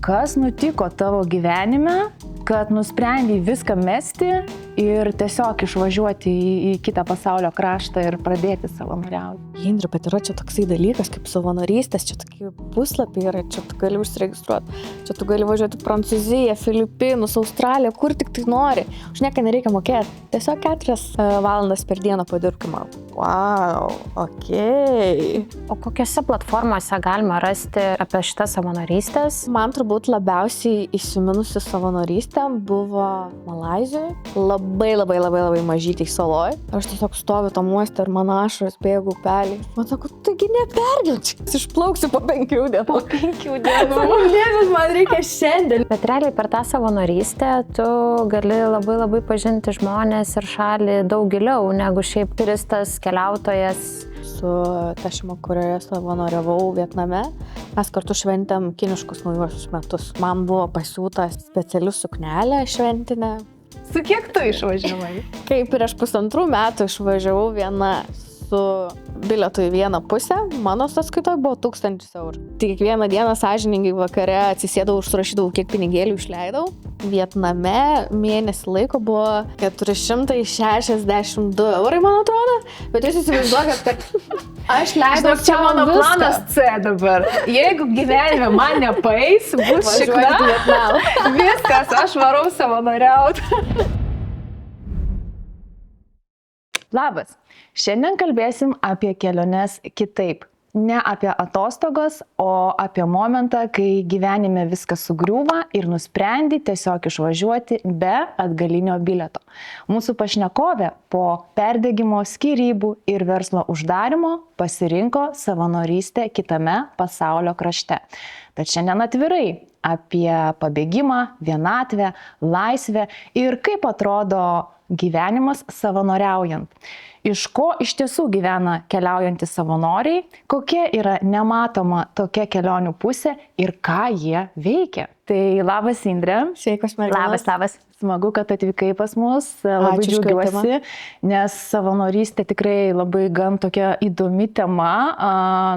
Kas nutiko tavo gyvenime, kad nusprendei viską mesti ir tiesiog išvažiuoti į kitą pasaulio kraštą ir pradėti savanoriauti? Indre, bet yra čia toksai dalykas kaip savanorystės, čia tokie puslapiai yra, čia tu gali užsiregistruoti, čia tu gali važiuoti į Prancūziją, Filipinus, Australiją, kur tik tai nori. Už nieką nereikia mokėti, tiesiog 4 valandas per dieną padirbkime. Wow, okei. O kokiose platformose galima rasti apie šitą savanorystės? Man turbūt labiausiai įsiminusi savanorystė buvo Malaizijoje, labai mažytėj saloj. Aš tiesiog stoviu tam uoste ir man ašaros bėga upeliai. Man sako, taigi nepergyvenk, aš išplauksiu po 5 dienų. Po 5 dienų. Lėvis man reikia šiandien. Bet realiai per tą savanorystę tu gali labai pažinti žmonės ir šalį daug giliau negu šiaip turistas, keliautojas. Su ta šeima, kurioje savanoriavau Vietname, mes kartu šventėm kiniškus naujuosius metus. Man buvo pasiūta speciali suknelė šventinė. Su kiek tu išvažiavai? Kai prieš 1,5 metų išvažiavau viena su bilietu į vieną pusę, mano sąskaitoje buvo 1000 eurų. Tai kiekvieną dieną sąžiningai vakare atsisėdau, užsirašydavau, kiek pinigėlių išleidau. Vietname mėnesį laiko buvo 462 eurai, man atrodo. Bet jūs įsivaizduokit, kad aš leidau Čia mano planas C dabar. Jeigu gyvenime man nepaeis, bus šikna. Viskas, aš varau savanoriauti. Labas. Šiandien kalbėsim apie keliones kitaip. Ne apie atostogas, o apie momentą, kai gyvenime viskas sugriūva ir nusprendi tiesiog išvažiuoti be atgalinio bilieto. Mūsų pašnekovė po perdegimo, skyrybų ir verslo uždarimo pasirinko savanorystę kitame pasaulio krašte. Tad šiandien atvirai apie pabėgimą, vienatvę, laisvę ir kaip atrodo gyvenimas savanoriaujant. Iš ko iš tiesų gyvena keliaujantys savanoriai, kokia yra nematoma tokia kelionių pusė ir ką jie veikia. Tai labas, Indre. Sveikos, merginos. Labas. Smagu, kad atvykai pas mus. Labai džiaugiuosi, nes savanorystė tikrai labai gan tokia įdomi tema.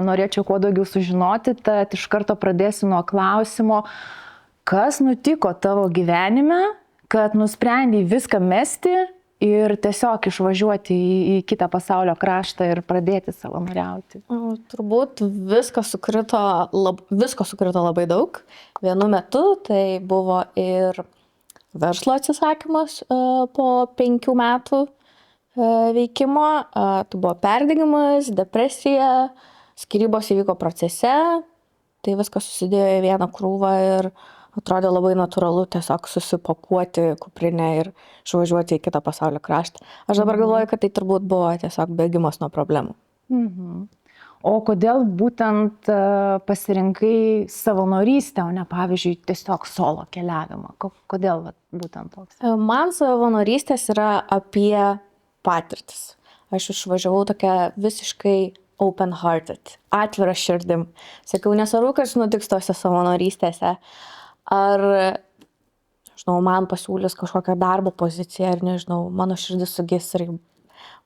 Norėčiau kuo daugiau sužinoti, tad iš karto pradėsiu nuo klausimo, kas nutiko tavo gyvenime, kad nusprendei viską mesti ir tiesiog išvažiuoti į kitą pasaulio kraštą ir pradėti savanoriauti? Turbūt visko sukrito labai daug. Vienu metu tai buvo ir verslo atsisakymas po 5 metų veikimo. Tai buvo perdegimas, depresija, skyrybos įvyko procese. Tai viskas susidėjo į vieną krūvą ir atrodė labai natūralu tiesiog susipakuoti kuprinę ir išvažiuoti į kitą pasaulio kraštą. Aš dabar galvoju, kad tai turbūt buvo tiesiog bėgimas nuo problemų. O kodėl būtent pasirinkai savanorystę, o ne, pavyzdžiui, tiesiog solo keliavimą? Kodėl būtent toks? Man savanorystės yra apie patirtis. Aš išvažiavau tokia visiškai open-hearted, atvira širdim. Sakiau, nesvarbu, kas nutiks tose savanorystėse. Ar, nežinau, man pasiūlys kažkokią darbo poziciją, ar, nežinau, mano širdis sugis ir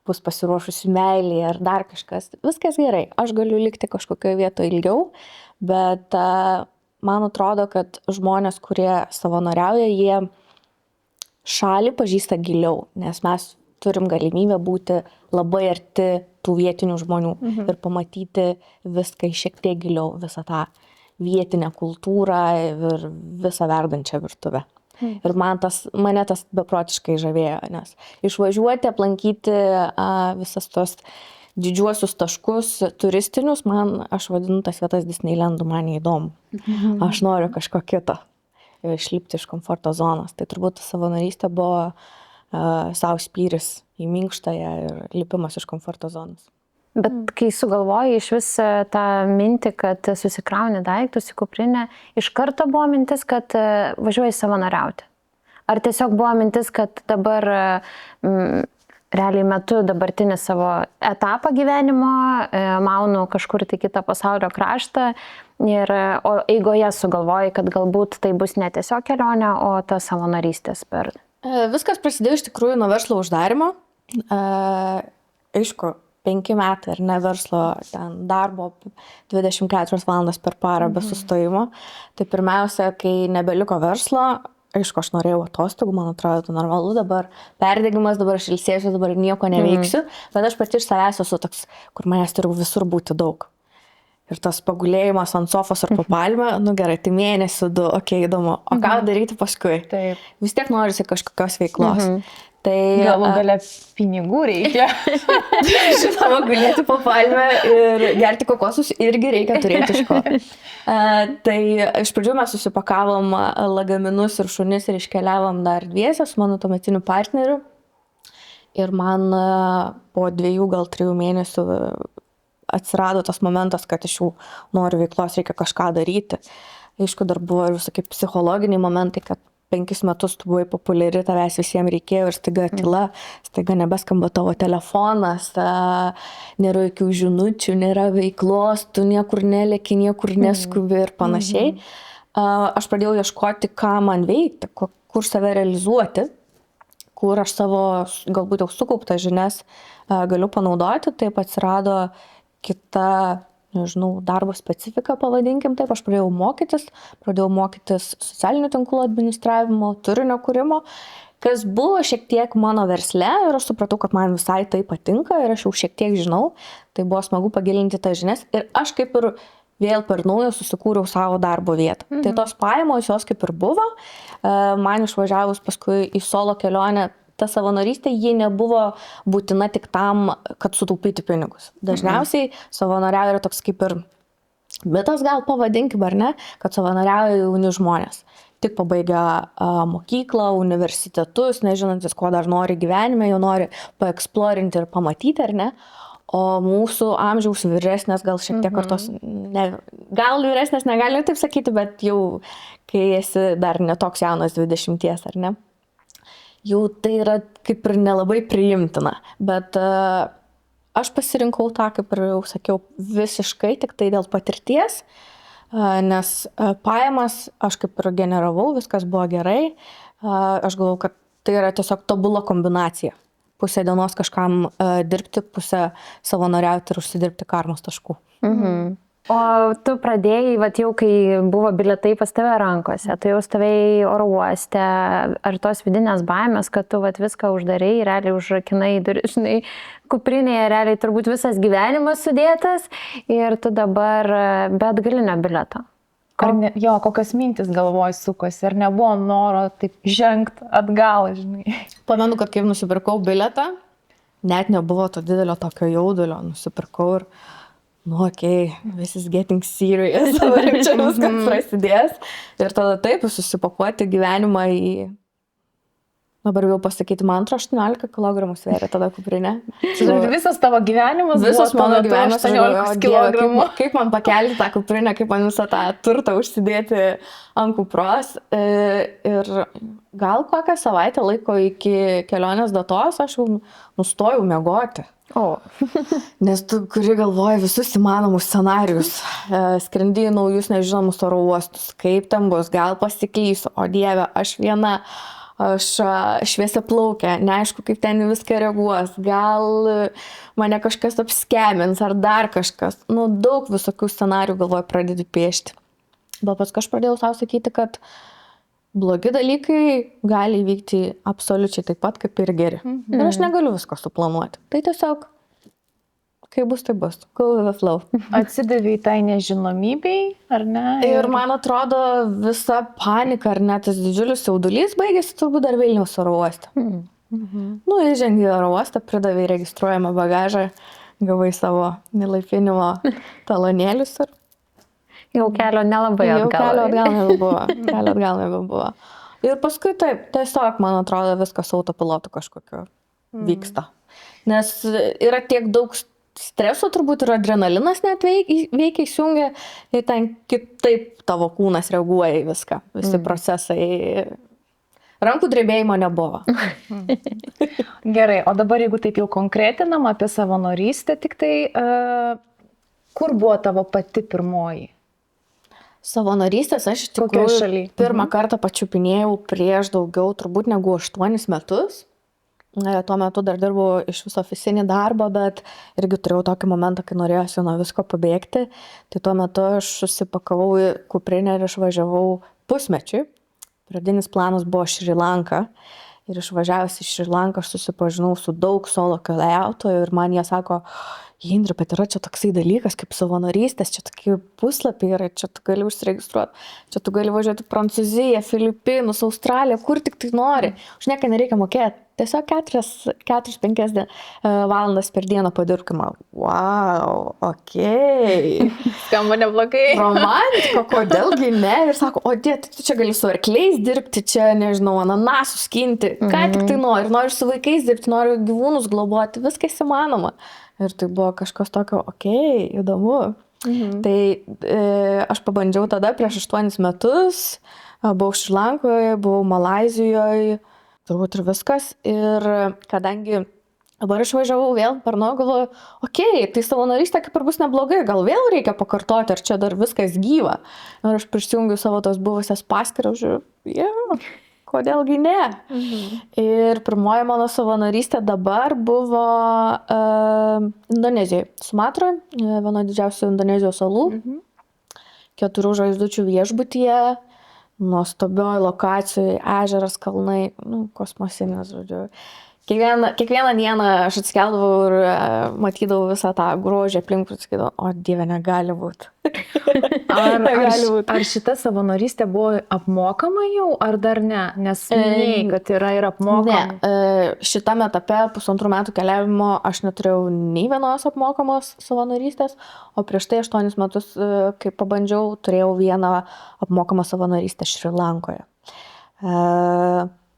bus pasiruošusi meilį, ar dar kažkas. Viskas gerai, aš galiu likti kažkokioje vietoje ilgiau, bet man atrodo, kad žmonės, kurie savanoriauja, jie šalį pažįsta giliau, nes mes turim galimybę būti labai arti tų vietinių žmonių ir pamatyti viską šiek tiek giliau, visą tą vietinę kultūrą ir visą verdančią virtuvę. Ir mane tas beprotiškai žavėjo, nes išvažiuoti, aplankyti visas tos didžiuosius taškus turistinius, aš vadinu tas vietas Disneylandu, man neįdomu. Aš noriu kažko kito, išlipti iš komforto zonos. Tai turbūt savanorystė buvo savo spyris į minkštąją ir lipimas iš komforto zonos. Bet kai sugalvojai iš vis tą mintį, kad susikrauni daiktus į kuprinę, iš karto buvo mintis, kad važiuoji savanoriauti? Ar tiesiog buvo mintis, kad dabar realiai metu dabartinį savo etapą gyvenimo, maunu kažkur tai kitą pasaulio kraštą, o eigoje sugalvojai, kad galbūt tai bus ne tiesiog kelionė, o ta savanorystės per... Viskas prasidėjo iš tikrųjų nuo verslo uždarimo. Aišku, 5 metai, ar ne, verslo ten darbo 24 valandas per parą be sustojimo. Tai pirmiausia, kai nebeliko verslo, aišku, aš norėjau atostogų, man atrodo, tai normalu, dabar perdegimas, dabar aš ilsėsiu, dabar nieko neveiksiu, bet aš pati iš savęs esu toks, kur manęs turi visur būti daug. Ir tas pagulėjimas ant sofos ar po palmę, nu gerai, tai mėnesį, 2, okei, įdomu. O ką daryti paskui? Taip. Vis tiek norisi kažkokios veiklos. Tai Galų gale pinigų reikia. žinoma, gulėti po palmę ir gerti kokosus irgi reikia turėti iš ko. Tai iš pradžių mes susipakavom lagaminus ir šunis ir iškeliavom dar dviese su mano tuometiniu partneriu. Ir man po 2, gal 3 mėnesių atsirado tas momentas, kad aš jau noriu veiklos, reikia kažką daryti. Aišku, dar buvo ir visokie psichologiniai momentai, kad 5 metus tu buvai populiari, tavęs visiems reikėjo ir staiga tyla, staiga nebeskamba tavo telefonas, nėra jokių žinučių, nėra veiklos, tu niekur nelėki, niekur neskubi ir panašiai. Aš pradėjau ieškoti, ką man veikti, kur save realizuoti, kur aš savo galbūt jau sukauptas žinias galiu panaudoti. Taip atsirado kita, nežinau, darbo specifika, pavadinkim taip. Aš pradėjau mokytis socialinių tinklų administravimo, turinio kūrimo, kas buvo šiek tiek mano versle ir aš supratau, kad man visai tai patinka ir aš jau šiek tiek žinau. Tai buvo smagu pagilinti tas žinias ir aš kaip ir vėl per naują susikūriau savo darbo vietą. Tai tos pajamos jos kaip ir buvo. Man išvažiavus paskui į solo kelionę, ta savanorystė, ji nebuvo būtina tik tam, kad sutaupyti pinigus. Dažniausiai savanoriauja yra toks kaip ir mitas, gal pavadinkim, ar ne, kad savanoriauja jauni žmonės. Tik pabaigę mokyklą, universitetus, nežinantis, ko dar nori gyvenime, jau nori paeksplorinti ir pamatyti, ar ne. O mūsų amžiaus vyresnės, gal šiek tiek kartos, gal vyresnės negali taip sakyti, bet jau kai esi dar netoks jaunas 20, ar ne. Jau tai yra kaip ir nelabai priimtina, bet aš pasirinkau tą, kaip ir jau sakiau, visiškai tik tai dėl patirties, nes pajamas aš kaip ir generavau, viskas buvo gerai, aš galvau, kad tai yra tiesiog tobula kombinacija. Pusę dienos kažkam dirbti, pusę savanoriauti ir užsidirbti karmos taškų. O tu pradėjai, jau kai buvo bilietai pas tave rankose, tu jau stovėjai oro uoste, ar tos vidinės baimės, kad tu viską uždarai, realiai užrakinai, žinai, kuprinėje realiai turbūt visas gyvenimas sudėtas ir tu dabar be atgalinio bilieto. Kokios mintis galvoj sukosi, ar nebuvo noro taip žengti atgal, žinai. Pamenu, kad kaip nusipirkau bilietą, net nebuvo to didelio tokio jaudulio, nusipirkau ir okei, this is getting serious, dabar jau čia viskas prasidės. Ir tada taip, susipakuoti gyvenimą į, dabar jau pasakyti, man 18 kg sveria tada kuprinė. Visas tavo gyvenimas visas buvo mano gyvenimas 18 kg. Kaip man pakelti tą kuprinę, kaip man visą tą turtą užsidėti ant kupros. Ir gal kokią savaitę laiko iki kelionės datos aš jau nustojau miegoti. Nes tu kuri galvoji visus įmanomus scenarius, skrendi į naujus nežinomus oro uostus, kaip ten bus, gal pasiklysiu, o Dieve, aš viena, aš šviesiaplaukė, neaišku, kaip ten viską reaguos, gal mane kažkas apskemins ar dar kažkas. Daug visokių scenarių galvoju pradėti piešti. Bet paskui aš pradėjau savo sakyti, kad blogi dalykai gali įvykti absoliučiai taip pat kaip ir geri. Ir aš negaliu visko suplanuoti. Tai tiesiog, kai bus, tai bus. Go with the flow. Atsidavai tai nežinomybei, ar ne? Ir man atrodo, visa panika, ar net tas didžiulis jaudulys baigėsi turbūt dar Vilniaus oro uoste. Įžengi į oro uostą, pridavai registruojamą bagažą, gavai savo nelaipinimo talonėlius ir jau kelio nelabai atgal. Kelio atgal nebebuvo. Ir paskui taip, tiesiog, man atrodo, viskas autopilotu kažkokiu vyksta. Nes yra tiek daug streso, turbūt ir adrenalinas net veikia įsijungia ir ten kitaip tavo kūnas reaguoja į viską, visi procesai. Rankų drebėjimo nebuvo. Gerai, o dabar jeigu taip jau konkretinam apie savanorystę, tik tai kur buvo tavo pati pirmoji? Savanorystės aš iš tikrųjų pirmą kartą pačiupinėjau prieš daugiau turbūt negu 8 metus. Tuo metu dar dirbau iš viso ofisinį darbą, bet irgi turėjau tokį momentą, kai norėjusi nuo visko pabėgti. Tai tuo metu aš susipakavau į kuprinę ir išvažiavau pusmečiui. Pradinis planas buvo Šri Lanka. Ir išvažiavęs iš Šri Lanką aš susipažinau su daug solo keliautojų ir man jie sako, Indrė, bet yra čia toksai dalykas kaip savanorystės, čia tokie puslapiai yra, čia tu gali užsiregistruoti, čia tu gali važiuoti į Prancūziją, Filipinus, Australiją, kur tik tai nori. Už nieką nereikia mokėti. Tiesiog 4-5 valandas per dieną padirbkime. Wow, okei. Skamba neblogai. Romantika, kodėlgi ne? Ir sako, o dėt, tu čia gali su arkliais dirbti, čia, nežinau, ananasų skinti, ką tik tai nori su vaikais dirbti, nori gyvūnus globoti, viskas įmanoma. Ir tai buvo kažkas tokio, okei, įdomu. Tai aš pabandžiau tada prieš 8 metus, buvau Šri Lankoje, buvau Malaizijoje, turbūt ir viskas. Ir kadangi dabar išvažiavau vėl per naują, galvoju, okei, tai savanorystė kaip ir bus neblogai, gal vėl reikia pakartoti, ar čia dar viskas gyva. Ir aš prisijungiu savo tos buvusias paskyrą, žiūrėjau, kodėlgi ne. Ir pirmoji mano savanorystė dabar buvo Indonezijoje, Sumatroje, vieno didžiausių Indonezijos salų, 4 žvaigždučių viešbutyje, nuostabioj lokacijoje, ežeras, kalnai, kosmosinis, žodžiu. Kiekvieną dieną aš atsikeldavau ir matydavau visą tą grožį aplink ir sakydavau, o Dieve, negali būti. Ar šita savanorystė buvo apmokama jau, ar dar ne? Nes minėjai, kad yra ir apmokama. Ne, šitame etape 1,5 metų keliavimo aš neturėjau nei vienos apmokamos savanorystės, o prieš tai 8 metus, kai pabandžiau, turėjau vieną apmokamą savanorystę Šri Lankoje.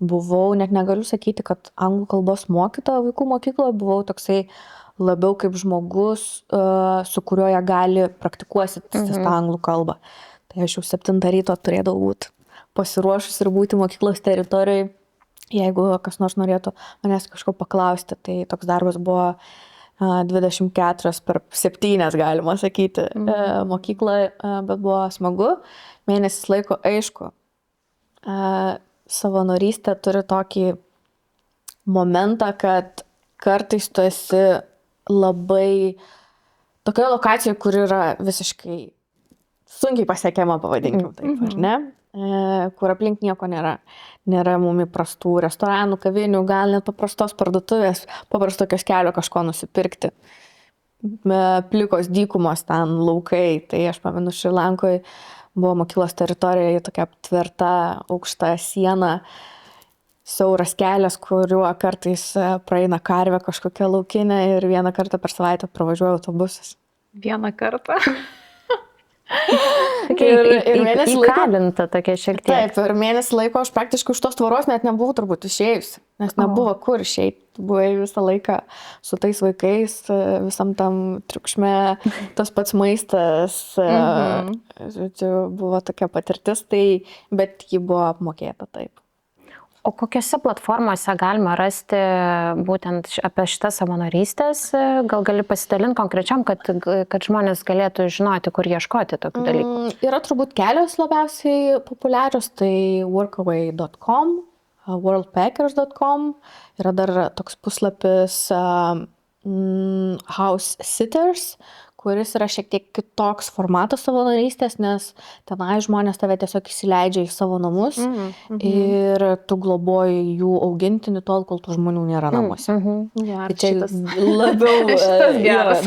Buvau, net negaliu sakyti, kad anglų kalbos mokytoja vaikų mokykloje, buvau toksai labiau kaip žmogus, su kuriuo jie gali praktikuosi tą anglų kalbą. Tai aš jau 7 ryto turėdavau būti pasiruošus ir būti mokyklos teritorijai, jeigu kas nors norėtų manęs kažko paklausti. Tai toks darbas buvo 24/7, galima sakyti, mokykloje, bet buvo smagu. Mėnesis laiko, aišku. Savanorystė turi tokį momentą, kad kartais tu esi labai tokioje lokacijoje, kur yra visiškai sunkiai pasiekiama, pavadinkim taip, ar ne? Kur aplink nieko nėra. Nėra mum įprastų restoranų, kavinių, gal net paprastos parduotuvės, paprasto kioskelio kažko nusipirkti. Plikos dykumos ten laukai, tai aš pamenu Šri Lankoje. Buvo mokyklos teritorijoje tokia aptverta aukšta siena, siauras kelias, kuriuo kartais praeina karvė kažkokia laukinė ir vieną kartą per savaitę pravažiuoja autobusas. Vieną kartą? Ir mėnesį laiko... Įkalinta tokia šiek tiek. Taip, ir mėnesį laiko aš praktiškai už tos tvoros net nebuvau turbūt išėjusi, nes nebuvo kur išeiti. Buvai visą laiką su tais vaikais, visam tam triukšme, tas pats maistas, žodžiu, buvo tokia patirtis, bet ji buvo apmokėta taip. O kokiose platformose galima rasti būtent apie šitas savanorystės? Gal gali pasidalinti konkrečiam, kad žmonės galėtų žinoti, kur ieškoti tokių dalykų? Yra turbūt kelios labiausiai populiarios, tai workaway.com, worldpackers.com, yra dar toks puslapis House Sitters, kuris yra šiek tiek kitoks formatas savanorystės, nes tenai žmonės tave tiesiog įsileidžia į savo namus ir tu globoji jų augintinį tol, kol tų žmonių nėra namuose. Tai čia labiau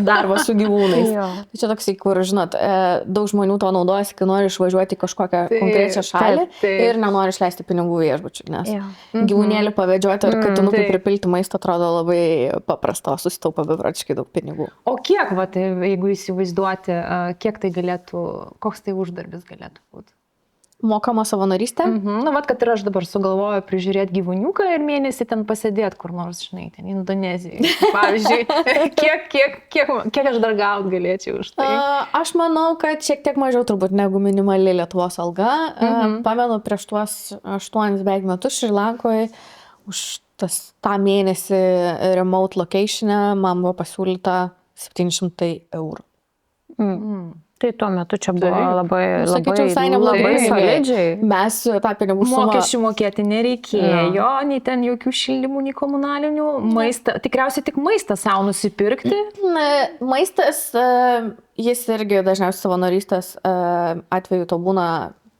darbas su gyvūnais. Tai čia toksai, kur, žinot, daug žmonių to naudojasi, kai nori išvažiuoti į kažkokią konkrečią šalį ir nenori išleisti pinigų viešbučiui, nes gyvūnėlį pavedžioti ar katinukui pripilti maisto atrodo labai paprasta, susitaupa beprotiškai daug pinigų. O kiek, jeigu įsivaizduoti, kiek tai galėtų, koks tai uždarbis galėtų būti? Mokama savanorystė? Kad ir aš dabar sugalvoju prižiūrėti gyvūniuką ir mėnesį ten pasėdėti kur nors, žinai, ten Indonezijoje. Pavyzdžiui, kiek aš dar gaut galėčiau už tai? Aš manau, kad šiek tiek mažiau turbūt negu minimali Lietuvos alga. Pamenu prieš tuos 8 beveik metus Šri Lankoje už tą mėnesį remote location'e man buvo pasiūlyta 700 eurų. Tai tuo metu čia buvo Taip. Sakyčiau, visai neblogai labai pinigai. solidžiai. Mes tą pinigų sumą... Mokesčių mokėti nereikėjo, nei ten jokių šildymų, nei komunalinių. Maistą, tikriausiai tik maistą savo nusipirkti. Maistas, jis irgi dažniausiai savanorystės atveju to būna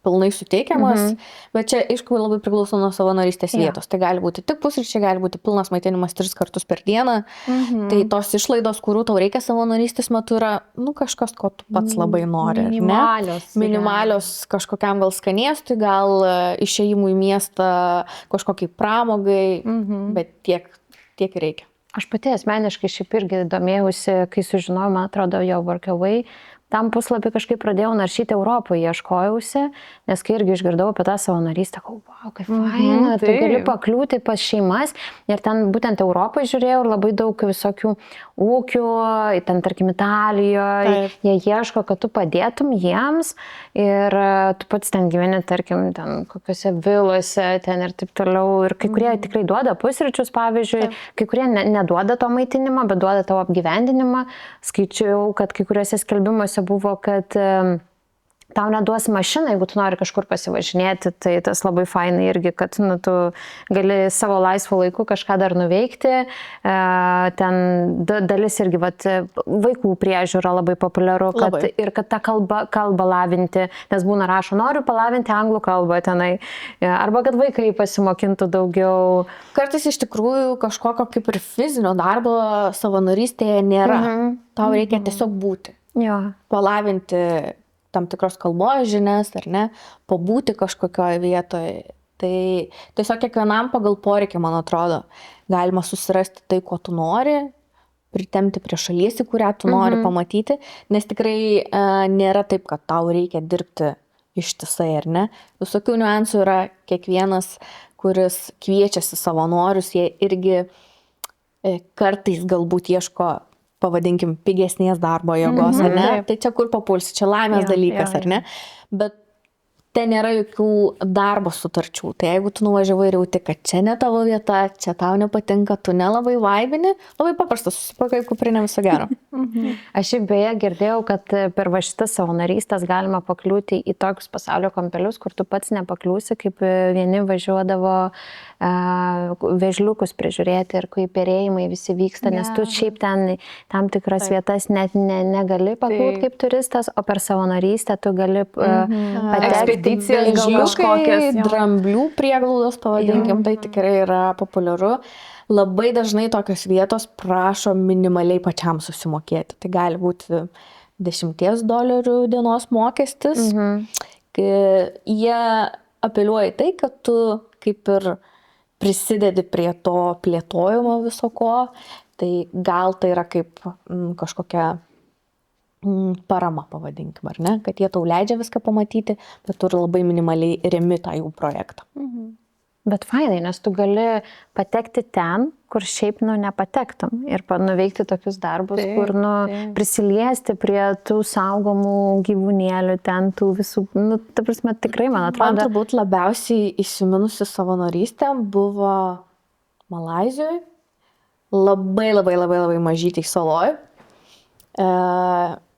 pilnai suteikiamas, bet čia, aišku, labai priklauso nuo savanorystės vietos. Tai gali būti tik pusryčiai, gali būti pilnas maitinimas 3 kartus per dieną. Tai tos išlaidos, kurių tau reikia savanorystės metu, yra, kažkas, ko tu pats labai nori. Minimalios kažkokiam gal skanėstui, gal išėjimui į miestą, kažkokiai pramogai, bet tiek ir reikia. Aš pati asmeniškai šiaip irgi domėjausi, kai sužinojau, man atrodo, jau workaway. Tam puslapį kažkaip pradėjau naršyti Europoje, ieškojausi, nes kai irgi išgirdau apie tą savanorystę, wow, kaip faina, tu gali pakliūti pas šeimas ir ten būtent Europoje žiūrėjau ir labai daug visokių ūkių, ten tarkim Italijoje, jie ieško, kad tu padėtum jiems ir tu pats ten gyveni, tarkim, ten kokiuose vilose, ten ir taip toliau ir kai kurie tikrai duoda pusryčius, pavyzdžiui, kai kurie neduoda to maitinimą, bet duoda tavo apgyvendinimą. Skaičiau, kad kai kuriuose skelbimuose buvo, kad tau neduos mašiną, jeigu tu nori kažkur pasivažinėti, tai tas labai fainai irgi, kad tu gali savo laisvo laiku kažką dar nuveikti. Ten dalis irgi, vaikų priežiūra labai populiaru, ir kad tą kalbą lavinti, nes būna rašo, noriu palavinti anglų kalbą tenai, arba kad vaikai pasimokintų daugiau. Kartais iš tikrųjų kažkokio kaip ir fizinio darbo savanorystėje nėra. Tau reikia tiesiog būti. Palavinti tam tikros kalbos žinias, ar ne, pabūti kažkokioje vietoje. Tai tiesiog kiekvienam pagal poreikį, man atrodo, galima susirasti tai, ko tu nori, pritemti prie šalies, į kurią tu nori pamatyti, nes tikrai nėra taip, kad tau reikia dirbti ištisai, ar ne. Visokių niuansų yra, kiekvienas, kuris kviečiasi savanorius, jie irgi kartais galbūt ieško, pavadinkim, pigesnės darbo jėgos, ar ne? Tai čia kur papulsi, čia laimės dalykas, ar ne? Bet ten nėra jokių darbo sutarčių. Tai jeigu tu nuvažiavai ir jauti, kad čia ne tavo vieta, čia tau nepatinka, tu nelabai vaibini, labai paprasta, susipakai kuprinę, viso gero. Aš šiaip beje girdėjau, kad per va šitas savanorystės galima pakliūti į tokius pasaulio kampelius, kur tu pats nepakliūsi, kaip vieni važiuodavo vežliukus prižiūrėti ir kai perėjimai visi vyksta, nes tu šiaip ten tam tikras vietas net negali pakliūti kaip turistas, o per savanorystę tu gali patekti. Kažkokias dramblių prieglaudos, pavadinkim, tai tikrai yra populiaru. Labai dažnai tokios vietos prašo minimaliai pačiam susimokėti. Tai gali būti $10 dienos mokestis. Jie apeliuoja tai, kad tu kaip ir prisidedi prie to plėtojimo viso ko. Tai gal tai yra kaip kažkokia parama, pavadinkim, ar ne, kad jie tau leidžia viską pamatyti, bet tu labai minimaliai remi tą jų projektą. Bet fainai, nes tu gali patekti ten, kur šiaip nepatektum ir nuveikti tokius darbus, kur prisiliesti prie tų saugomų gyvūnėlių, ten tų visų, ta prasme, tikrai, man atrodo. Man turbūt labiausiai įsiminusi savanorystė buvo Malaizijoje, labai mažytėj saloj.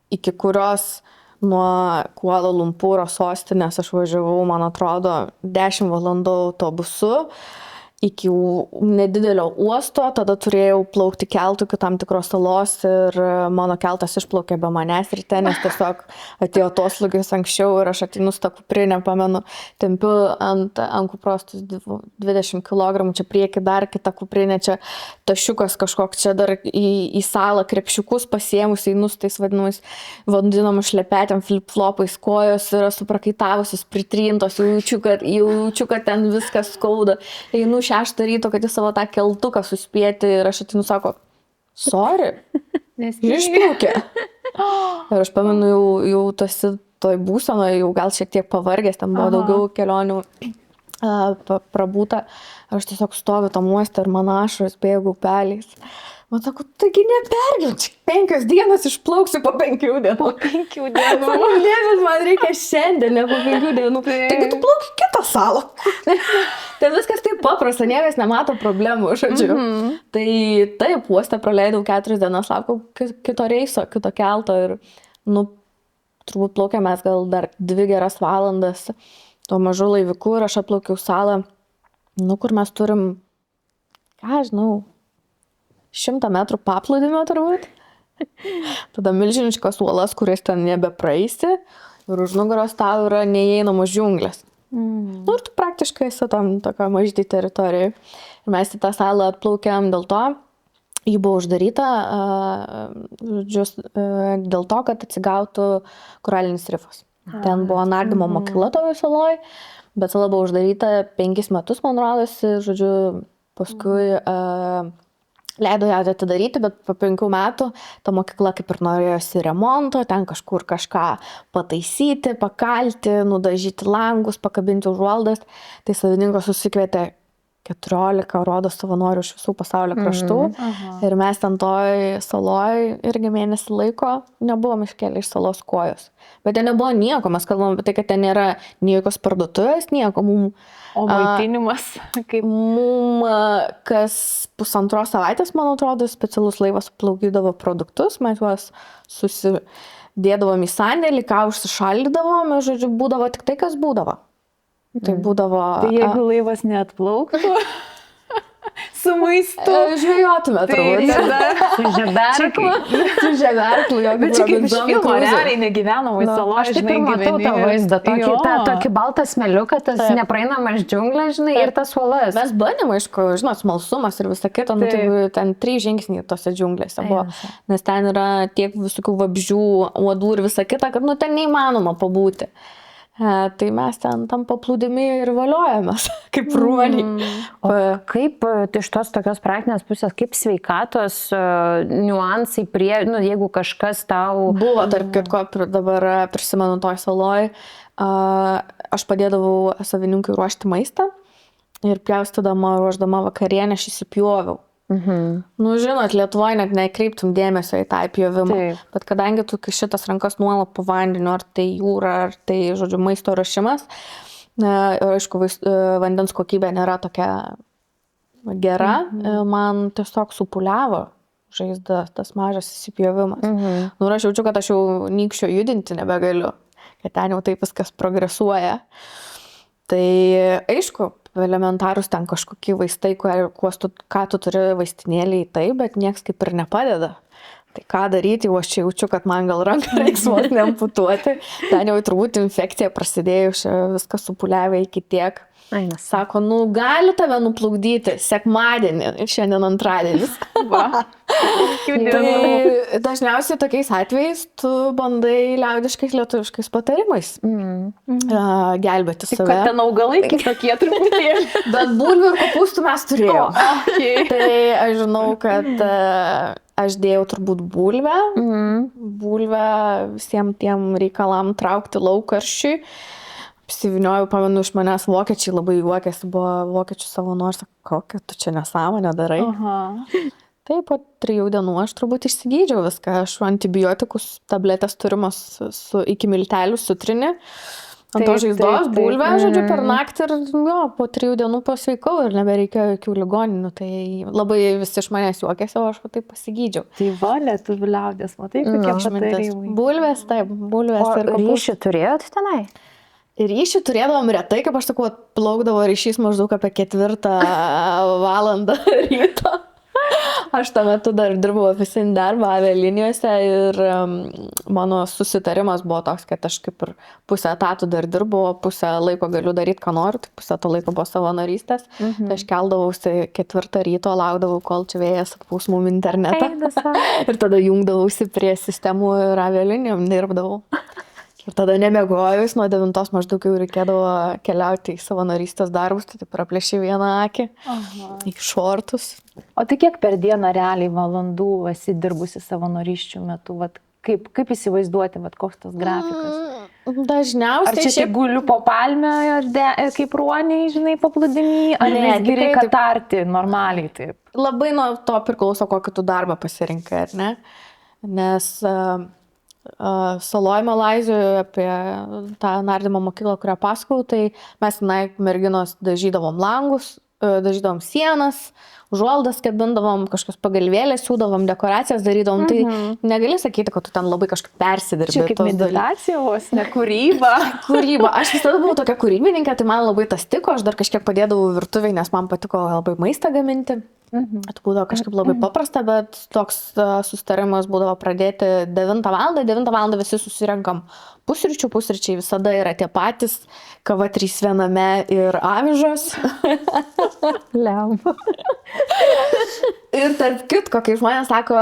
Iki kurios nuo Kuala Lumpūro sostinės aš važiavau, man atrodo, 10 valandų autobusu iki nedidelio uosto, tada turėjau plaukti keltu iki tam tikros salos ir mano keltas išplaukė be manęs ryte, nes tiesiog atėjo atoslūgis anksčiau ir aš ateinu su ta kuprinė, pamenu, tempiu ant kuprostus 20 kg, čia prieki dar kita kuprinė, čia tašiukas kažkoks, čia dar į salą krepšiukus pasiėmus, einu su tais vadinamus šlepetėm, flip-flopais, kojos yra suprakaitavusios, pritrintos, jau jaučiu, kad ten viskas skauda. Einu 6 ryto, kad į savo tą keltuką suspėti ir aš atinu, sako, sorry, išplaukė. Ir aš pamenu, jau toj būsenoje, jau gal šiek tiek pavargęs, ten buvo daugiau kelionių prabūta. Aš tiesiog stoviu tam uoste ir man ašaros bėga upeliais. Man sako, taigi nepergyvenk, 5 dienas išplauksiu po 5 dienų. Po 5 dienų. Sakau, ne, man reikia šiandien, ne po 5 dienų. Taigi tu plauki kitą salą. Tai viskas taip paprasta, niekas nemato problemų, žodžiu. Tai taip, uoste praleidau 4 dienas, laukiau kito reiso, kito kelto ir, turbūt plaukėm mes gal dar 2 geras valandas tuo mažu laiviku ir aš atplaukiau salą, kur mes turim, ką žinau, 100 metrų paplūdimio turbūt. Tada milžiniškas uolas, kuris ten nebepraeisi ir už nugaros tau yra neįeinamos džiunglės. Ir tu praktiškai esi tam tokio mažyti teritorijai. Ir mes į tą salą atplaukėm dėl to, ji buvo uždaryta dėl to, kad atsigautų koralinis rifas. Ten buvo nardymo mokykla toj saloj, bet sala buvo uždaryta 5 metus, man rodosi, žodžiu, paskui leido ją atidaryti, bet po 5 metų ta mokykla kaip ir norėjosi remonto, ten kažkur kažką pataisyti, pakalti, nudažyti langus, pakabinti užuoldas. Tai savininkas susikvietė 14 rodo savanorių iš visų pasaulio kraštų. Ir mes ten toj saloj irgi mėnesį laiko nebuvom iškėlę iš salos kojos. Bet ten nebuvo nieko, mes kalbam apie tai, kad ten nėra jokios parduotuvės, nieko. O maitinimas kaip? Kas 1,5 savaitės, man atrodo, specialus laivas plaukydavo produktus, mes juos susidėdavom į sandėlį, ką užsišaldydavom, žodžiu, būdavo tik tai, kas būdavo. Tai būdavo... Tai jeigu laivas neatplauktų su maistu, žvejotume turbūt. Su žeberklu. Su žeberklu, jo. Bet čia kaip iš filmo, realiai negyvenamai saloj, Aš taip ir matau tą vaizdą, tokį baltą smėliuką, tas nepraeinamas džiunglė, žinai, ir tas uolas. Mes bandėm, aišku, žinot, smalsumas ir visą kitą, tai ten 3 žingsniai tose džiunglėse buvo. Nes ten yra tiek visokių vabzdžių, uodų ir visą kitą, kad ten neįmanoma pabūti. Tai mes ten tam paplūdimi ir valiojamės, kaip ruoniai. O kaip iš tos tokios praktinės pusės, kaip sveikatos niuansai jeigu kažkas tau... Buvo, tarp kitko, dabar prisimenu toj saloj, aš padėdavau savininkui ruošti maistą ir pjaustydama, ruošdama vakarienę, aš įsipjoviau. Žinot, Lietuvoje net nekreiptum dėmesio į tą įpjovimą. Bet kadangi tu šitas rankas nuolat po vandeniu, ar tai jūra, ar tai, žodžiu, maisto ruošimas, aišku, vandens kokybė nėra tokia gera, man tiesiog supuliavo žaizda, tas mažas įsipjovimas. Ir aš jaučiu, kad aš jau nykščio judinti nebegaliu, kad ten jau taip viskas progresuoja. Tai aišku, elementarus ten kažkokie vaistai, ką tu turi vaistinėlį į tai, bet nieks kaip ir nepadeda. Tai ką daryti, jau aš čia jaučiu, kad man gal ranką reiks vos neamputuoti. Ten jau turbūt infekcija prasidėjus, viskas supuliavę iki tiek. Sako, gali tave nuplukdyti sekmadienį ir šiandien antradienis. Tai dažniausiai tokiais atvejais tu bandai liaudiškais lietuviškais patarimais gelbėti save. Kad ten augalai kitokie truputėlį. Bet bulvių ir kopūstų mes turėjom. Tai aš žinau, kad aš dėjau turbūt bulvę visiems tiem reikalam traukti laukarščiui. Apsivyniojau, pamenu, iš manęs vokiečiai labai juokėsi, buvo vokiečių savanoriai, kokia tu čia nesąmonę darai. Taip, po 3 dienų aš turbūt išsigydžiau viską, aš antibiotikus, tabletės turimos iki miltelių sutrini, ant to žaizdos, bulvę, žodžiu, per naktį ir po 3 dienų pasveikau ir nebereikėjo jokių ligoninių, tai labai visi iš manęs juokėsi, o aš taip pasigydžiau. Tai valė, tu liaudės, matai, kokie patarimai. Bulvės, taip, bulvės ir kopūstai. O ryšį turėjot tenai? Ryšį turėdavom retai, kaip aš sakau, plaukdavo ryšys maždaug apie 4 valandą ryto. Aš tuo metu dar dirbau ofisinį darbą avialinijose ir mano susitarimas buvo toks, kad aš kaip ir pusę etatų dar dirbu, pusę laiko galiu daryti, ką noriu, tai pusę to laiko buvo savanorystės. Tai aš keldavausi 4 ryto, laukdavau, kol čia vėjas atpūs mum internetą. Ir tada jungdavausi prie sistemų ir avialinijom dirbdavau. Ir tada nemiegojus, nuo 9 maždaug jau reikėdavo keliauti į savanorystės darbus, tai taip praplėšiu vieną akį, į šortus. O tai kiek per dieną realiai valandų esi dirbusi savanorysčių metu? Kaip įsivaizduoti, koks tas grafikas? Dažniausiai... Ar čia tik guliu po palmę, kaip ruoniai, žinai, paplūdimy, ar nesgi reikia tarti normaliai taip? Labai nuo to priklauso, kokį tu darbą pasirinkai, ar ne? Nes... Saloj Malaizijoje apie tą nardymo mokyklą, kurią pasakau, tai mes tenai merginos dažydavom langus, dažydavom sienas, užuoldas kabindavom, kažkokias pagalvėlės siūdavom, dekoracijas darydavom, tai negali sakyti, kad tu ten labai kažkaip persidirbi. Čia kaip meditacija, vos ne kūryba. Kūryba. Aš visada buvau tokia kūrybininkė, tai man labai tas tiko, aš dar kažkiek padėdavau virtuviai, nes man patiko labai maistą gaminti. Tai būdavo kažkaip labai paprasta, bet toks susitarimas būdavo pradėti 9 val. 9 val. Visi susirenkam pusryčių, pusryčiai visada yra tie patys, kava 3 viename ir avižos. Liam. Ir tarp kitko, kai žmonės sako,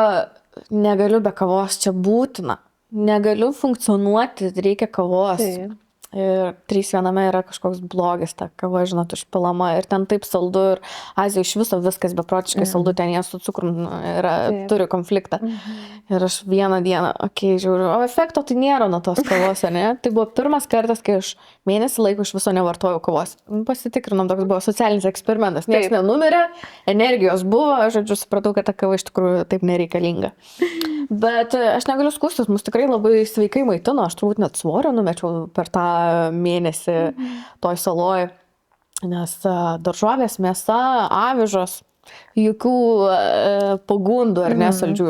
negaliu be kavos, čia būtina, negaliu funkcionuoti, reikia kavos. Taip. Ir 3 viename yra kažkoks blogis, ta kava, žinot, išpilama ir ten taip saldu ir Azijoje iš viso viskas beprotiškai saldu, ten jie su cukrum turi konfliktą. Ir aš vieną dieną, žiūriu, o efekto tai nėra nuo tos kavos, ne? Tai buvo pirmas kartas, kai aš mėnesį laiko iš viso nevartojau kavos. Pasitikrinom, toks buvo socialinis eksperimentas, niekas nenumirė, energijos buvo, žodžiu, supratau, kad ta kava iš tikrųjų taip nereikalinga. Bet aš negaliu skųstis, mus tikrai labai sveikai maitino, aš turbūt net svorio numečiau per tą mėnesį toj saloj, nes daržovės, mėsa, avižos, jokių pagundų ar nesaldžių,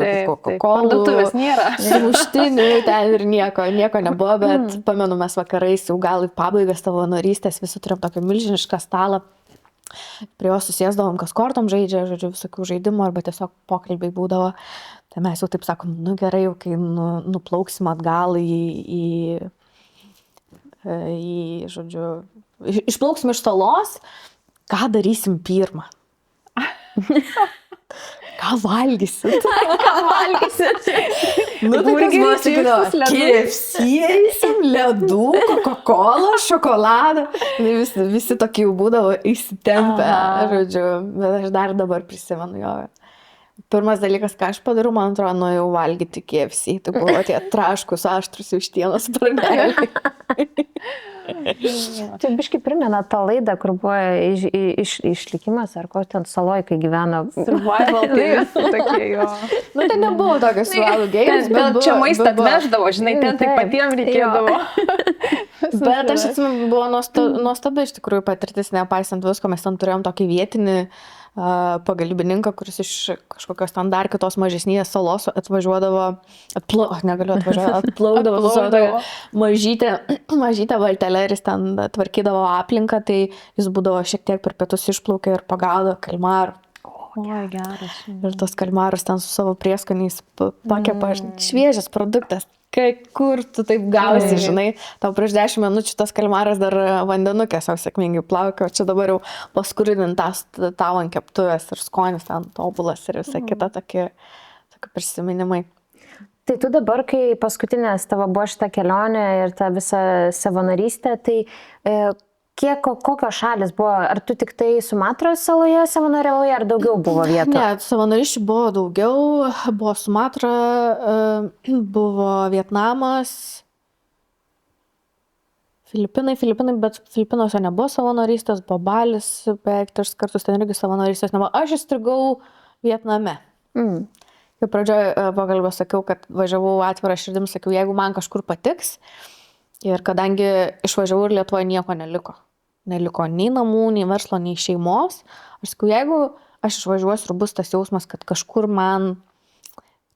parduotuvės nėra. Sumuštinių ten ir nieko nebuvo, bet pamenu, mes vakarais jau gal į pabaigą savanorystės visi turėjom tokį milžinišką stalą. Prie jo susėsdavom, kas kortom žaidžia, žodžiu, visokių žaidimų arba tiesiog pokalbiai būdavo. Tai mes jau taip sakom, gerai, jau kai nuplauksim atgal žodžiu, išplauksim iš salos, ką darysim pirmą? Ką valgysit? Tai kas buvo sakydavo, KFC eisim, ledų, Coca-Cola, šokoladą. Visi tokie jau būdavo įsitempę, žodžiu, bet aš dar dabar prisimenu jo. Pirmas dalykas, ką aš padariau, man atrodo, nuėjau valgyti KFC. Tai buvo tie traškus, aštrus vištienos sparneliai. Tai biškai primena tą laidą, kur buvo išlikimas, ar ko ten saloj, kai gyveno. Survival, tai tokie jo. Tai nebuvo tokios survival games, bet čia maistą atveždavo, žinai, ten taip patiems reikėdavo. Bet aš atsimenu, buvo nuostabi iš tikrųjų patirtis, nepaisant visko, mes ten turėjom tokį vietinį pagalbininką, kuris iš kažkokios ten dar kitos mažesnės salos atvažiuodavo, atplaukdavo su savo mažytę valtelę ir jis ten tvarkydavo aplinką, tai jis būdavo šiek tiek per pietus išplaukė ir pagaudavo kalmarų. Oi, geras. Ir tos kalmarus ten su savo prieskoniais pakepa, šviežias produktas. Kur tu taip gausi, žinai, tau prieš 10 minučių tas kalmaras dar vandenukė savo sėkmingai plaukė, o čia dabar jau paskrudintas tau ant keptuvės ir skonis ten tobulas ir visa kita tokie prisiminimai. Tai tu dabar, kai paskutinės tavo buvo šitą kelionę ir ta visa savanorystė, tai kokios šalis buvo? Ar tu tik tai Sumatros saloje savanoriavai, ar daugiau buvo vietų? Ne, savanorysčių buvo daugiau, buvo Sumatra, buvo Vietnamas, Filipinai, bet Filipinuose nebuvo savanorystės, buvo Balis, beveik 3 kartus ten irgi savanorystės nebuvo. Aš įstrigau Vietname. Kai pradžioje pokalbio sakiau, kad važiavau atvirą širdim, sakiau, jeigu man kažkur patiks, ir kadangi išvažiavau ir Lietuvoje nieko neliko. Neliko nei namų, nei verslo, nei šeimos. Aš sakau, jeigu aš išvažiuosiu ir bus tas jausmas, kad kažkur man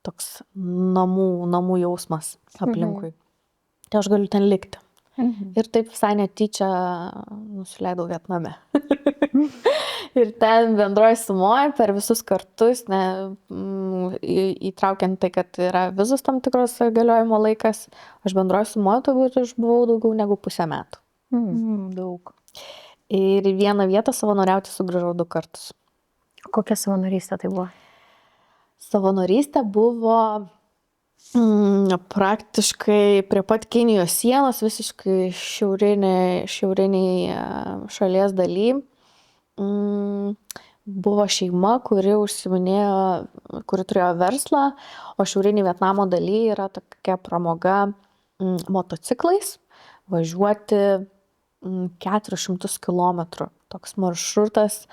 toks namų jausmas aplinkui, tai aš galiu ten likti. Ir taip visai netyčia nusileidau Vietname. Ir ten bendroji sumoje per visus kartus, įtraukiant tai, kad yra vizos tam tikros galiojimo laikas, aš bendroji sumoje turbūt išbuvau daugiau negu pusę metų. Daug. Ir į vieną vietą savanoriauti sugrįžau 2 kartus. Kokia savanorystė tai buvo? Savanorystė buvo praktiškai prie pat Kinijos sienos, visiškai šiauriniai šalies daly. Buvo šeima, kuri turėjo verslą, o šiaurinį Vietnamo daly yra tokia pramoga motociklais važiuoti 400 kilometrų. Toks maršrutas,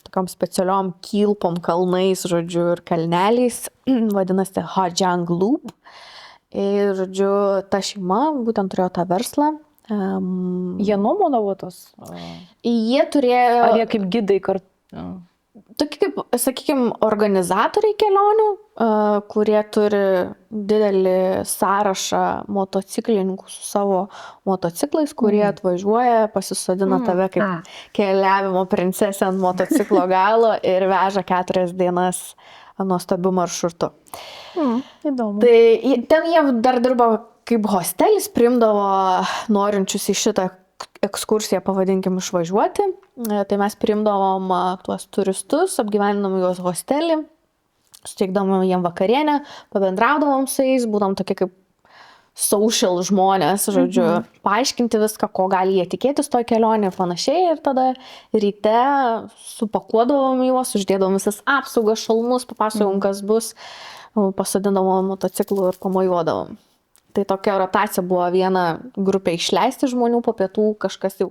tokiom specialiom kilpom, kalnais, žodžiu, ir kalneliais, vadinasi Ha Giang Loop. Ir, žodžiu, ta šeima būtent turėjo tą verslą. Jie nuomodavo tos? Jie turėjo... Ar jie kaip gidai kartu? Tokie kaip, sakykime, organizatoriai kelionių, kurie turi didelį sąrašą motociklininkų su savo motociklais, kurie atvažiuoja, pasisodina tave kaip keliavimo princesę ant motociklo galo ir veža 4 dienas nuostabiu maršrutu. Įdomu. Tai ten jie dar dirbo kaip hostelis, priimdavo norinčius į šitą ekskursiją, pavadinkim, išvažiuoti. Tai mes priimdavom tuos turistus, apgyvendinam juos hostelį, suteikdavom jiem vakarienę, pabendraudavom su jais, būdom tokie kaip social žmonės, žodžiu, paaiškinti viską, ko gali jie tikėtis toj kelionė ir panašiai. Ir tada ryte supakuodavom juos, uždėdavom visas apsaugas, šalmus, papasakom, kas bus, pasodindavom motociklų ir pamojuodavom. Tai tokia rotacija buvo, viena grupė išleisti žmonių, po pietų kažkas jau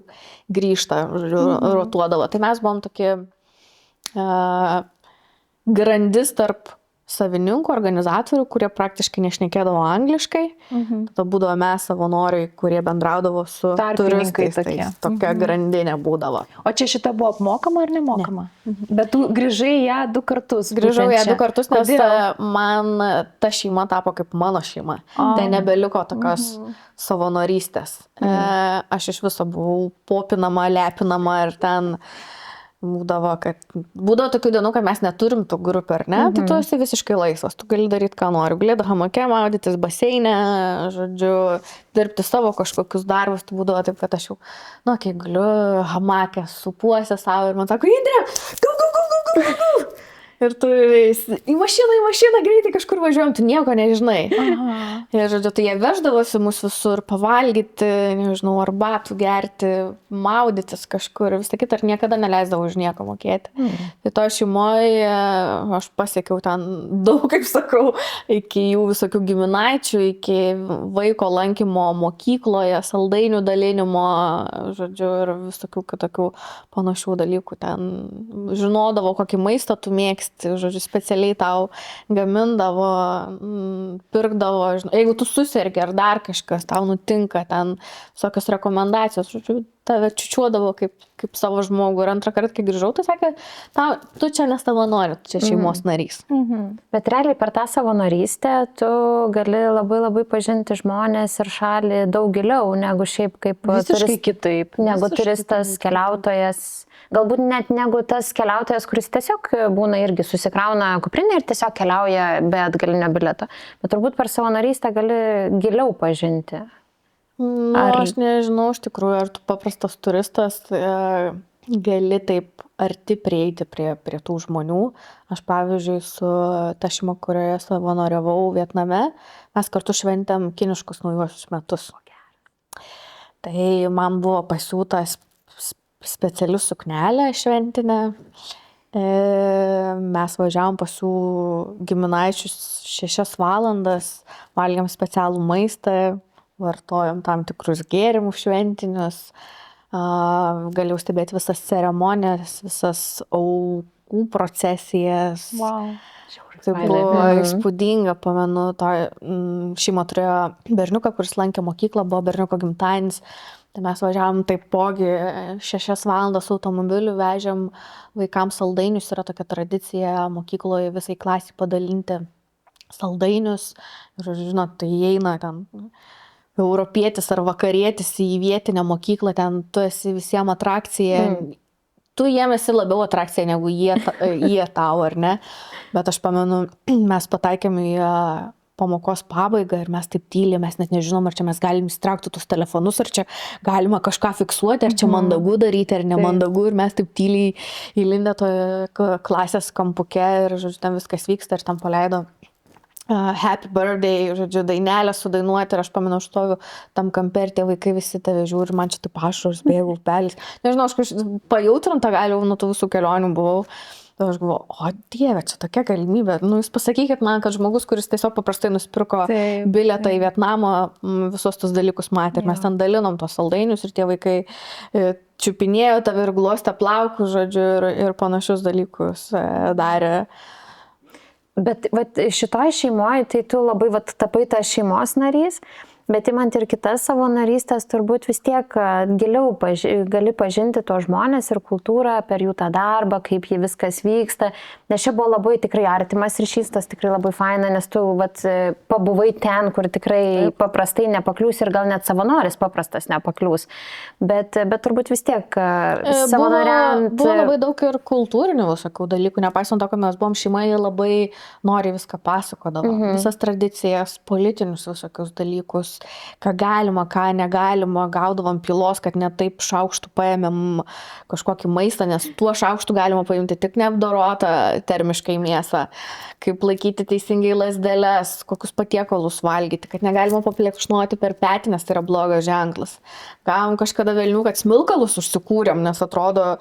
grįžta, žodžiu, rotuodavo. Tai mes buvom tokie grandis tarp savininkų, organizatorių, kurie praktiškai nešnekėdavo angliškai. Tada būdavo mes savanoriai, kurie bendraudavo su turistais. Tai tokia grandinė būdavo. O čia šita buvo apmokama ar nemokama? Bet tu grįžai ją 2 kartus. Grįžau ją 2 kartus, nes man ta šeima tapo kaip mano šeima. Tai nebeliko tokios savanorystės. Aš iš viso buvau popinama, lepinama ir ten būdavo tokių dienų, kad mes neturim tų grupių, ar ne? Tai tu esi visiškai laisvas, tu gali daryti, ką nori. Gali hamake, maudytis baseine, žodžiu, dirbti savo kažkokius darbus. Tai būdavo taip, kad aš jau, galiu hamake, supuosi savo ir man sako, Indrė, go. Ir tu į mašiną, greitai kažkur važiuojam, tu nieko nežinai. Ir žodžiu, tai jie veždavosi mus visur pavalgyti, nežinau, arbatų gerti, maudytis kažkur, visą kitą, ir niekada neleisdavo už nieką mokėti. Tai to šeimoje aš pasiekiau ten daug, kaip sakau, iki jų visokių giminaičių, iki vaiko lankymo mokykloje, saldainių dalinimo, žodžiu, ir visokių kitokių panašių dalykų. Ten žinodavo, kokį maistą tu mėgsti. Žodžiu, specialiai tau gamindavo, pirkdavo, jeigu tu susirgi ar dar kažkas, tau nutinka, ten visokios rekomendacijos, žodžiu, tave čiučiuodavo kaip savo žmogų. Ir antrą kartą, kai grįžau, tai sakė, tu čia ne savanori, tu čia šeimos narys. Bet realiai per tą savanorystę tu gali labai pažinti žmonės ir šalį daug giliau, negu šiaip kaip kitaip. Negu turistas, keliautojas. Galbūt net negu tas keliautojas, kuris tiesiog būna irgi susikrauna kuprinę ir tiesiog keliauja be atgalinio bilieto. Bet turbūt per savanorystę gali giliau pažinti. Aš nežinau, iš tikrųjų, ar tu paprastas turistas gali taip arti prieiti prie tų žmonių. Aš, pavyzdžiui, su ta šeima, kurioje savanoriavau Vietname, mes kartu šventėm kiniškus naujuosius metus. Tai man buvo pasiūtas specialių suknelę šventinę. Mes važiavom pas jų giminaičius 6 valandas, valgėm specialų maistą, vartojom tam tikrus gėrimus šventinius, galėjau stebėti visas ceremonijas, visas aukų procesijas. Wow. Tai buvo įspūdinga, pamenu, šeima turėjo berniuką, kuris lankė mokyklą, buvo berniuko gimtadienis. Tai mes važiavom taipogi 6 valandas automobiliu, vežėm vaikams saldainius, yra tokia tradicija mokykloje visai klasiai padalinti saldainius. Ir, žinot, tai įeina ten europietis ar vakarietis į vietinę mokyklą, ten tu esi visiems atrakcija. Tu jiem esi labiau atrakcija negu jie tau, ar ne? Bet aš pamenu, mes pataikėm į pamokos pabaigą ir mes taip tyliai, mes net nežinom, ar čia mes galim įsitraukti tuos telefonus, ar čia galima kažką fiksuoti, ar čia mandagu daryti, ar nemandagu. Ir mes taip tyliai įlindę toje klasės kampuke ir, žodžiu, ten viskas vyksta ir tam paleido Happy Birthday, žodžiu, dainelę sudainuoti. Ir aš pamenu, aš stoviu tam kampe ir tie vaikai visi tave žiūri, man čia taip ašaros bėga upelis. Nežinau, aš pajautrintą galiu, nuo tų visų kelionių buvau. Tai aš galvoju, o Dieve, čia tokia galimybė. Jūs pasakykit man, kad žmogus, kuris tiesiog paprastai nusipirko bilietą į Vietnamą, visos tos dalykus matė. Ir mes ten dalinom tos saldainius ir tie vaikai čiupinėjo tave ir glostė plaukus, žodžiu, ir panašius dalykus darė. Bet šitoj šeimoje, tai tu labai tapai tas šeimos narys. Bet imant ir kitas savanorystės, turbūt vis tiek giliau gali pažinti tos žmonės ir kultūrą per jų tą darbą, kaip jį viskas vyksta. Nes čia buvo labai tikrai artimas ryšys, tas tikrai labai faina, nes tu pabuvai ten, kur tikrai paprastai nepakliūs ir gal net savanoris paprastas nepakliūs. Bet turbūt vis tiek savanoriant... Buvo labai daug ir kultūrinių visokių dalykų, nepaisant to, kad mes buvom šeima, jie labai nori viską pasakodavo. Visas tradicijas, politinius visokius dalykus, ką galima, ką negalima, gaudavom pylos, kad ne taip šaukštų paėmėm kažkokį maistą, nes tuo šaukštų galima paimti tik neapdorotą termiškai mėsą, kaip laikyti teisingai lazdeles, kokius patiekalus valgyti, kad negalima paplekšnuoti per petį, nes tai yra blogas ženklas. Gavom kažkada velnių, kad smilkalus užsikūrėm, nes atrodo,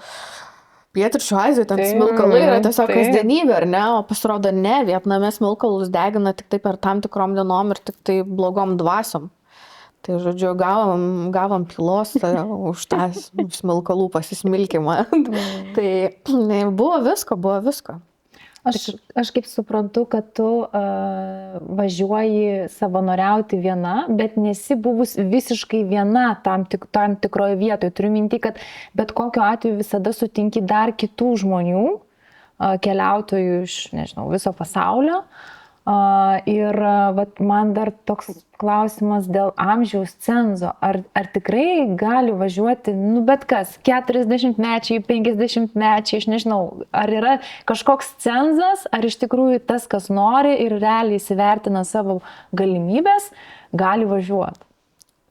Pietryčių Azijoje ten smilkalai yra tiesiog kasdienybė, ar ne? O pasirodo ne, Vietname smilkalus degina tik tai per tam tikrom dienom ir tik tai blogom dvasiom. Tai, žodžiu, gavom pylos už tą smilkalų pasismilkimą. Tai buvo visko. Aš kaip suprantu, kad tu važiuoji savanoriauti viena, bet nesi buvus visiškai viena tam tikroje vietoje. Turiu minti, kad bet kokiu atveju visada sutinki dar kitų žmonių, keliautojų iš, nežinau, viso pasaulio. Ir man dar toks klausimas dėl amžiaus cenzo. Ar tikrai gali važiuoti, bet kas, 40-mečiai, 50-mečiai, aš nežinau, ar yra kažkoks cenzas, ar iš tikrųjų tas, kas nori ir realiai įsivertina savo galimybės, gali važiuoti?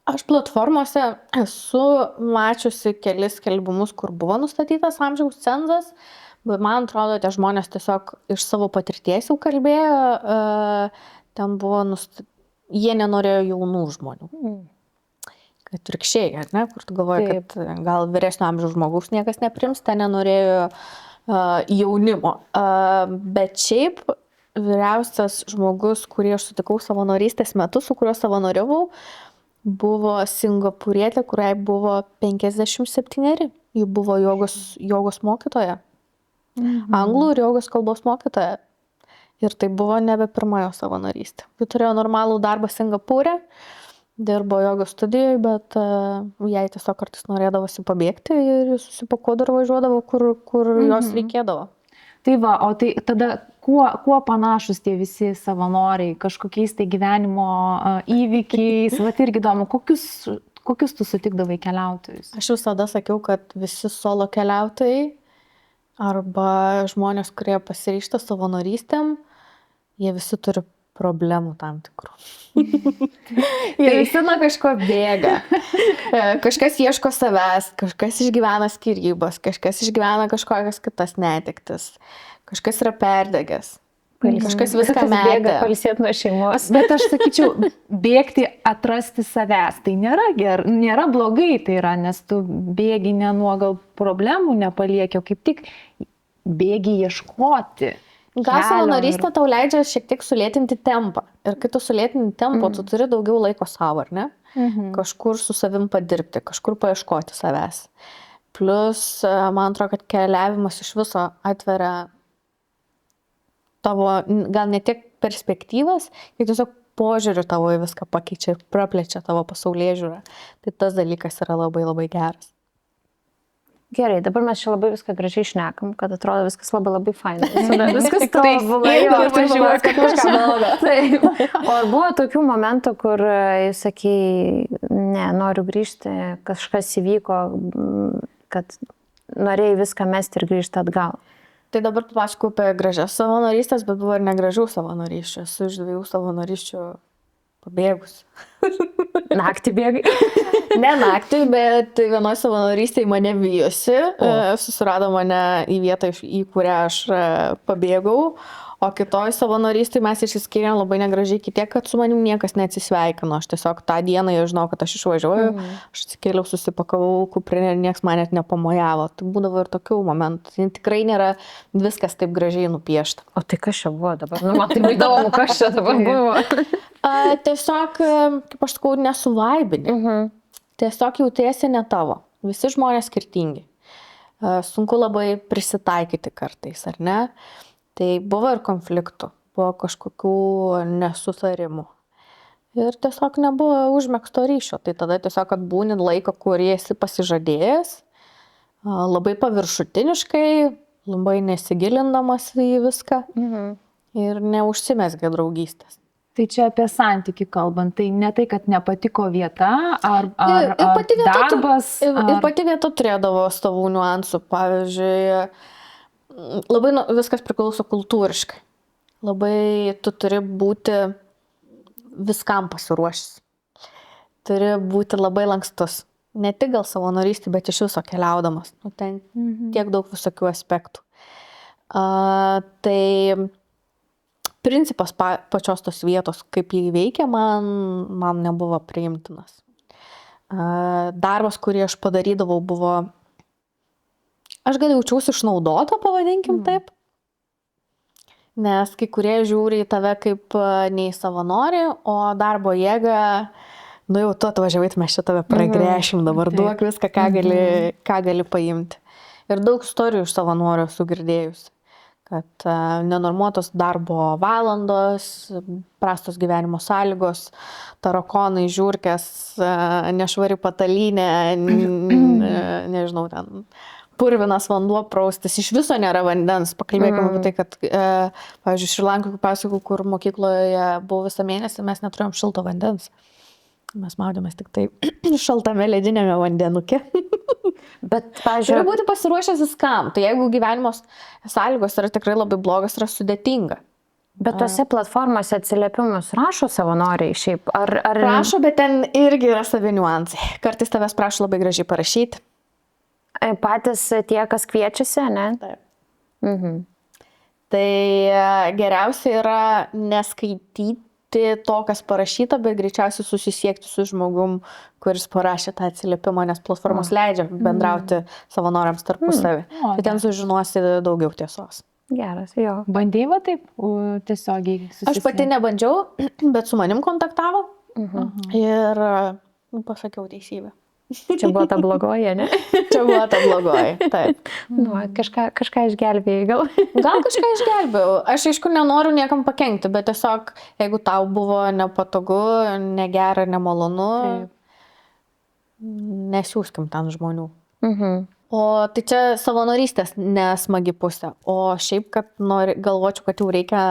Aš platformose esu mačiusi kelis skelbimus, kur buvo nustatytas amžiaus cenzas. Bet man atrodo, tie žmonės tiesiog iš savo patirties jau kalbėjo, ten buvo jie nenorėjo jaunų žmonių. Atvirkščiai, ne? Kur tu galvoji, kad gal vyresnio amžiaus žmogus niekas neprims, ten nenorėjo jaunimo. Bet šiaip vyriausias žmogus, kurį aš sutikau savanorystės metu, su kuriuo savanoriavau, buvo singapūrietė, kuriai buvo 57. Ji buvo jogos mokytoja. Anglų ir jogos kalbos mokytoja. Ir tai buvo nebe pirmojo savanorystė. Ji turėjo normalų darbą Singapūre, dirbo jogos studijoje, bet jai tiesiog kartais norėdavosi pabėgti ir susipakuodavo ir važiuodavo, kur jos reikėdavo. Tai va, o tai tada kuo panašus tie visi savanoriai, kažkokiais tai gyvenimo įvykiais, irgi įdomu, kokius tu sutikdavai keliautojus? Aš visada sakiau, kad visi solo keliautojai arba žmonės, kurie pasiryžta savanorystėm, jie visi turi problemų tam tikrų. Jie visi nuo kažko bėga. Kažkas ieško savęs, kažkas išgyvena skyrybas, kažkas išgyvena kažkokias kitas netektis, kažkas yra perdegęs. Kažkas viską bėga pailsėti nuo šeimos. Bet aš sakyčiau, bėgti atrasti savęs, tai nėra blogai, tai yra, nes tu bėgi ne nuo gal problemų nepalieki, o kaip tik bėgi ieškoti. Gal savanorystė tau leidžia šiek tiek sulėtinti tempą. Ir kai tu sulėtini tempą, tu turi daugiau laiko savo, ar ne? Kažkur su savim padirbti, kažkur paieškoti savęs. Plus, man atrodo, kad keliavimas iš viso atveria tavo, gal ne tiek perspektyvas, kiek tiesiog požiūrį tavo į viską pakeičia ir praplečia tavo pasaulyježiūrą. Tai tas dalykas yra labai labai geras. Gerai, dabar mes čia labai viską gražiai šnekam, kad atrodo viskas labai faina. Viskas tobulai, važiuok, kad kažką blogo. O ar buvo tokių momentų, kur jūs sakei, ne, noriu grįžti, kažkas įvyko, kad norėjai viską mesti ir grįžti atgal? Tai dabar papasakau apie gražias savanorystės, bet buvo ir negražių savanorysčių. Esu iš 2 savanorysčių pabėgus. Naktį bėgai? Ne naktį, bet vienoje savanorystėje mane vijosi. Susirado mane į vietą, į kurią aš pabėgau. O kitoj savanorystėje mes išsiskyrėm labai negražiai tiek, kad su manim niekas neatsisveikino. Aš tiesiog tą dieną jau žinau, kad aš išvažiuoju. Aš atsikėliau, susipakavau kuprinę ir niekas man net nepamojavo. Tai būdavo ir tokių momentų. Tai tikrai nėra viskas taip gražiai nupiešta. O tai kas čia buvo dabar? Man tai įdomu, kas čia dabar buvo. Tiesiog, kaip aš sakau, nesuvaibini. Tiesiog jautiesi ne tavo. Visi žmonės skirtingi. Sunku labai prisitaikyti kartais, ar ne? Tai buvo ir konfliktų, buvo kažkokių nesutarimų. ir tiesiog nebuvo užmegzto ryšio. Tai tada tiesiog atbūni laiką, kurį esi pasižadėjęs, labai paviršutiniškai, labai nesigilindamas į viską ir neužsimezgė draugystės. Tai čia apie santykių kalbant, tai ne tai, kad nepatiko vieta ar pati vieta darbas. Ir pati vieta turėdavo savų niuansų. Pavyzdžiui, labai viskas priklauso kultūriškai. Labai tu turi būti viskam pasiruošęs. Turi būti labai lankstus. Ne tik gal savanorystė, bet iš viso keliaudamas. Ten tiek daug visokių aspektų. Tai principas pačios tos vietos, kaip jį veikia, man nebuvo priimtinas. Darbas, kurį aš padarydavau, buvo, aš gal jaučiausi išnaudota, pavadinkim taip, nes kai kurie žiūri į tave kaip ne į savanorį, o darbo jėgą, nu jau tu atvažiavai, mes čia tave pragręšim, dabar duok viską, ką gali paimti. Ir daug istorijų iš savanorių esu girdėjusi. Kad nenormuotos darbo valandos, prastos gyvenimo sąlygos, tarakonai, žiurkės, nešvari patalynė, nežinau, ten purvinas vanduo praustis, iš viso nėra vandens. Pakalbėkime apie tai, kad, pavyzdžiui, Šri Lankoj pasakau, kur mokykloje buvo visą mėnesį, mes neturėjom šilto vandens. Mes maudėmės tik tai šaltame ledinėme vandenuke. Bet, pavyzdžiui, turi būti pasiruošęs viskam. Tai jeigu gyvenimo sąlygos yra tikrai labai blogas, yra sudėtinga. Bet tose platformose atsiliepimus rašo savanoriai šiaip? Ar... Rašo, bet ten irgi yra savi niuansai. Kartais tavęs prašo labai gražiai parašyti. Patys tie, kas kviečiasi, ne? Taip. Tai geriausia yra neskaityti to, kas parašyta, bet greičiausiai susisiekti su žmogum, kuris parašė tą atsiliepimą, nes platformos leidžia bendrauti savanoriams tarpusavį. Tai ten sužinosi daugiau tiesos. Geras, jo. Bandėjai taip tiesiogiai susisiekti? Aš pati nebandžiau, bet su manim kontaktavo ir pasakiau teisybę. Čia buvo ta blogoji, ne? Čia buvo ta blogoji, taip. Nu, kažką išgelbėjai gal? Gal kažką išgelbėjau. Aš aišku nenoriu niekam pakenkti, bet tiesiog, jeigu tau buvo nepatogu, negera, nemalonu, nesiųskim ten žmonių. O tai čia savanorystės nesmagi pusė. O šiaip, kad galvočiau, kad jau reikia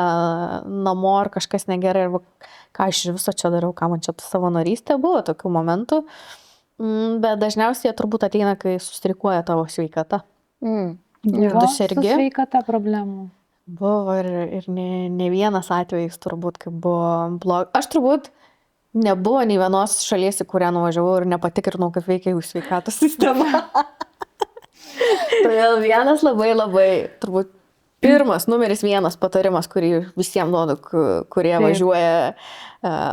namo ar kažkas negerai, ir ką aš viso čia dariau, ką man čia savanorystė, buvo tokių momentų. Bet dažniausiai jie turbūt ateina, kai sustrikuoja tavo sveikata. Buvo su sveikata problemų? Buvo ir ne vienas atvejis turbūt, kai buvo blog. Aš turbūt nebuvo nei vienos šalies, į kurią nuvažiavau ir nepatikrinau, kaip veikia jų sveikatos sistema. Todėl vienas labai, turbūt pirmas, numeris vienas patarimas, kurį visiems duodu, kurie važiuoja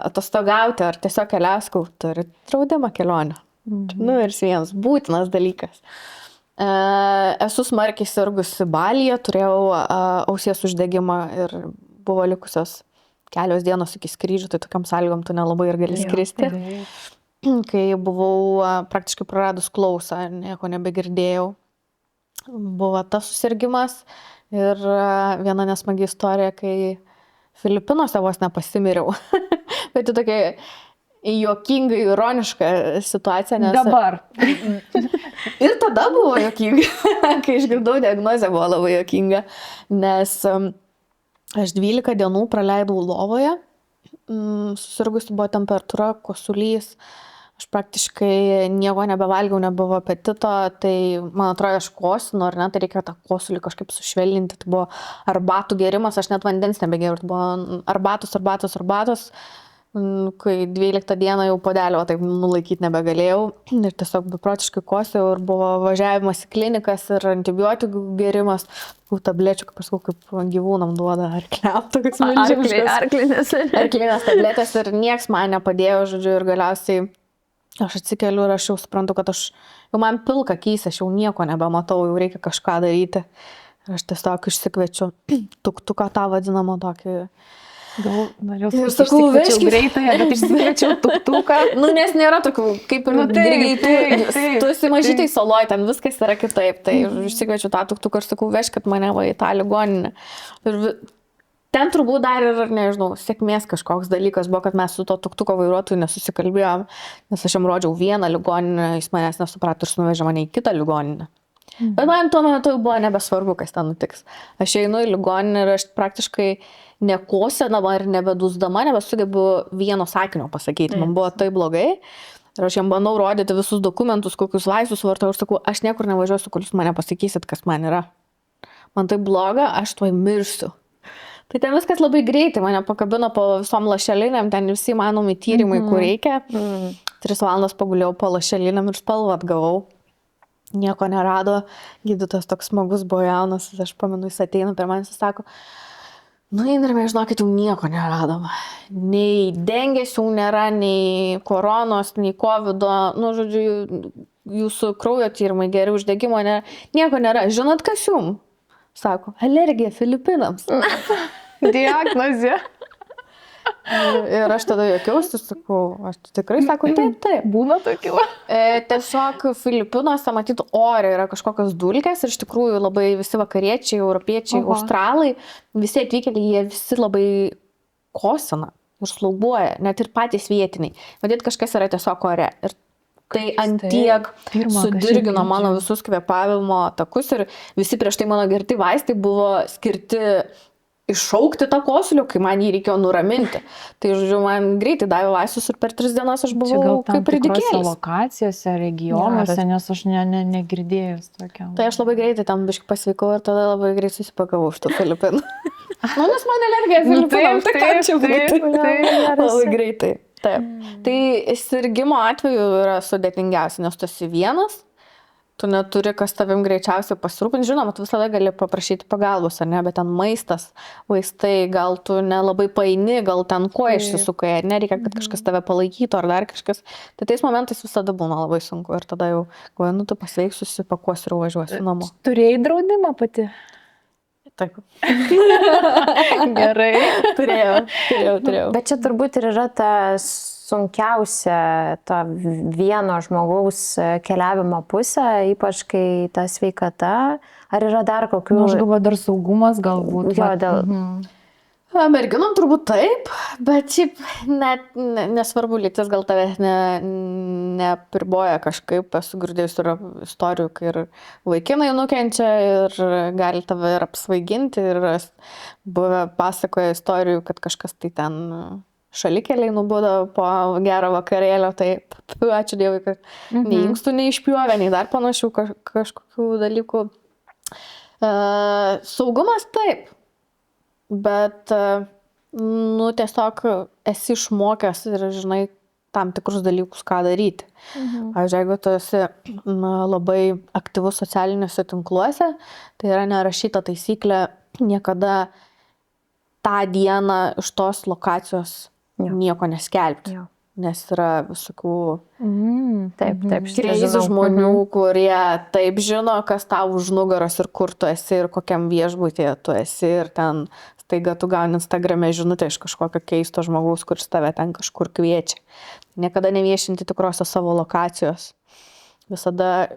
atostogauti ar tiesiog keliaskau, turi draudimą kelionę. Numeris vienas, būtinas dalykas. Esu smarkiai sirgusi Balyje, turėjau ausies uždegimą ir buvo likusios kelios dienos iki skrydžių, tai tokiam sąlygom tu nelabai ir gali skristi. Kai buvau praktiškai praradus klausą, nieko nebegirdėjau. Buvo tas susirgimas ir viena nesmagi istorija, kai Filipinuose vos nepasimiriau. Bet tai tokia juokinga, ironiška situacija, nes... Dabar. Ir tada buvo juokinga, kai išgirdau diagnozę, buvo labai juokinga, nes aš 12 dienų praleidau lovoje, susirgusi buvo temperatūra, kosulys, aš praktiškai nieko nebevalgiau, nebuvo apetito, tai man atrodo, aš kosinu, ar ne, tai reikia tą kosulį kažkaip sušvelninti, tai buvo arbatų gerimas, aš net vandens nebegeriu, tai buvo arbatos. Kai 12 dieną jau puodelio taip nulaikyti nebegalėjau ir tiesiog beprotiškai kosiau ir buvo važiavimas į klinikas ir antibiotikų gerimas, tablečių, kaip aš sakau, kaip gyvūnam duoda arkliam, tokius milžiniškas arklinės tabletės ir nieks man nepadėjo, žodžiu, ir galiausiai aš atsikeliu ir aš jau suprantu, kad jau man pilka keista, aš jau nieko nebematau, jau reikia kažką daryti. Ir aš tiesiog išsikviečiu tuktuką tą vadinamą tokį. Gal norėjau išsikviečiau greitąją, bet išsikviečiau tuktuką. Nes nėra tokių, kaip ir greitų. Tu esi mažytai saloj, ten viskas yra kitaip. Tai išsikviečiu tą tuktuką ir sakau, vežkit mane į tą ligoninę. ten turbūt dar ir, nežinau, sėkmės kažkoks dalykas buvo, kad mes su to tuktuko vairuotoju nesusikalbėjom, nes aš jam rodžiau vieną ligoninę, jis manęs nesuprato ir nuvežė mane į kitą ligoninę. Bet man tuo metu buvo nebesvarbu, kas ten nutiks. Aš einu į ligoninę ir aš praktiškai nekosėdama ir nebedusdama, nebesugebu vieno sakinio pasakyti. Man buvo tai blogai. Ir aš jam bandau rodyti visus dokumentus, kokius vaistus vartoju ir sakau, aš niekur nevažiuosiu, kol jūs mane pasakysit, kas man yra. Man tai bloga, aš tuoj mirsiu. Tai ten viskas labai greitai, mane pakabino po visom lašelinėm, ten visi manomi tyrimai, kur reikia. 3 valandas pagulėjau po lašelinėm ir spalvą atgavau. Nieko nerado, gydytojas toks smagus buvo jaunas, aš pamenu, jis ateina per manęs ir sako, Indrė, žinokit, jau nieko neradom. Nei dengėsių nėra, nei koronos, nei covido, žodžiu, jūsų kraujo tyrimai geri, uždegimo nėra, nieko nėra. Žinot, kas jum? Sako, alergija Filipinams. Diagnozė. Ir aš tada juokiausi, sakau, aš tikrai sakau, taip. Būna tokių. Tiesiog Filipinuose, matyt, ore yra kažkokios dulkės ir iš tikrųjų labai visi vakariečiai, europiečiai, australai, visi atvykėliai, jie visi labai kosina ir slauguoja, net ir patys vietiniai. Matyt, kažkas yra tiesiog ore. Ir tai antiek sudirgino mano visus kvėpavimo takus ir visi prieš tai mano gerti vaistai buvo skirti iššaukti tą kosulį, kai man jį reikėjo nuraminti. Tai, žodžiu, man greitai davė vaistus ir per 3 dienas aš buvau kaip ridikėlis. Lokacijose, regionuose, nes aš negirdėjus tokiam. Tai aš labai greitai tam biškai pasveikau ir tada labai greitai susipakavau iš tų Filipinų. Nes man alergija Filipinams, tai ką čia būtų? Labai greitai. Taip. Tai sirgimo atveju yra sudėtingiausia, nes tu esi vienas. Tu neturi, kas tavim greičiausiai pasirūpinti. Žinoma, tu visada gali paprašyti pagalbos, ar ne, bet ten maistas, vaistai, gal tu nelabai paini, gal ten koja išsisukai, ar nereikia, kad kažkas tave palaikytų, ar dar kažkas. Tai tais momentais visada būna labai sunku ir tada jau, galvoju, tu pasveiksiu, susipakuosiu ir važiuosiu namo. Turėjai draudimą pati? Taip. Gerai. Turėjau. Bet čia turbūt ir yra ta sunkiausia to vieno žmogaus keliavimo pusė, ypač kai ta sveikata, ar yra dar kokių... Aš galvoju, dar saugumas galbūt. Jo, dėl... Merginom turbūt taip, bet šiaip net nesvarbu, lytis gal tave nepriboja kažkaip, esu girdėjus ir istorijų, kai ir vaikinai nukenčia ir gali tave ir apsvaiginti ir buvę pasakoja istorijų, kad kažkas tai ten šalikeliai nubudo po gero vakarėlio, tai ačiū Dievui, kad nei inkstų neišpjovė, nei dar panašių kažkokių dalykų. Saugumas taip. Bet, tiesiog esi išmokęs ir žinai tam tikrus dalykus, ką daryti. Pavyzdžiui, jeigu tu esi labai aktyvus socialiniuose tinkluose, tai yra nerašyta taisyklė niekada tą dieną iš tos lokacijos nieko neskelbti. Nes yra visokių kreizų žmonių, kurie taip žino, kas tau už nugaros ir kur tu esi ir kokiam viešbutyje tu esi ir ten staiga tu gauni Instagrame žinutę iš kažkokio keisto žmogaus, kuris tave ten kažkur kviečia. Niekada neviešinti tikrosios savo lokacijos. Visada,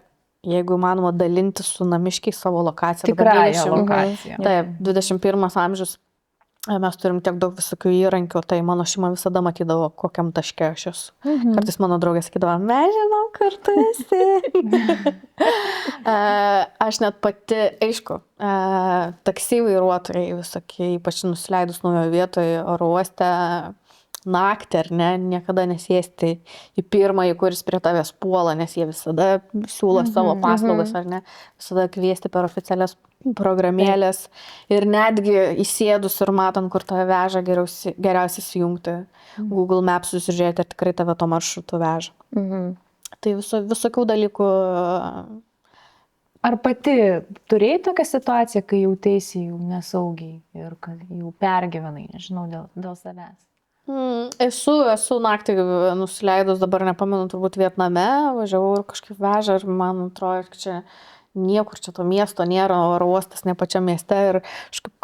jeigu įmanoma, dalinti su namiškiai savo lokaciją. Tikrąją lokaciją. Taip, 21 amžius. Mes turim tiek daug visokių įrankių, tai mano šeima visada matydavo, kokiam taške aš esu. Kartais mano draugė sakydavo, mes žinom, kur tu esi. Aš net pati, aišku, taksi vairuotojai visokie, ypač nusileidus naujoje vietoje, oro uoste, naktį, ar ne, niekada nesėsti į pirmąjį, kuris prie tavęs puola, nes jie visada siūlo savo paslaugas, ar ne, visada kviesti per oficialias programėlės ir netgi įsėdus ir matant, kur tave veža, geriausiai įjungti Google Maps, susižiūrėti, ar tikrai tave to maršrutu veža. Tai visokių dalykų. Ar pati turėjai tokią situaciją, kai jautėsi jau nesaugiai ir kad jau pergyvenai, nežinau, dėl savęs? Esu naktį nusileidus, dabar nepamenu, turbūt Vietname, važiavau ir kažkaip veža ir man atrodo, kad čia niekur čia to miesto nėra, oro uostas ne pačiam mieste ir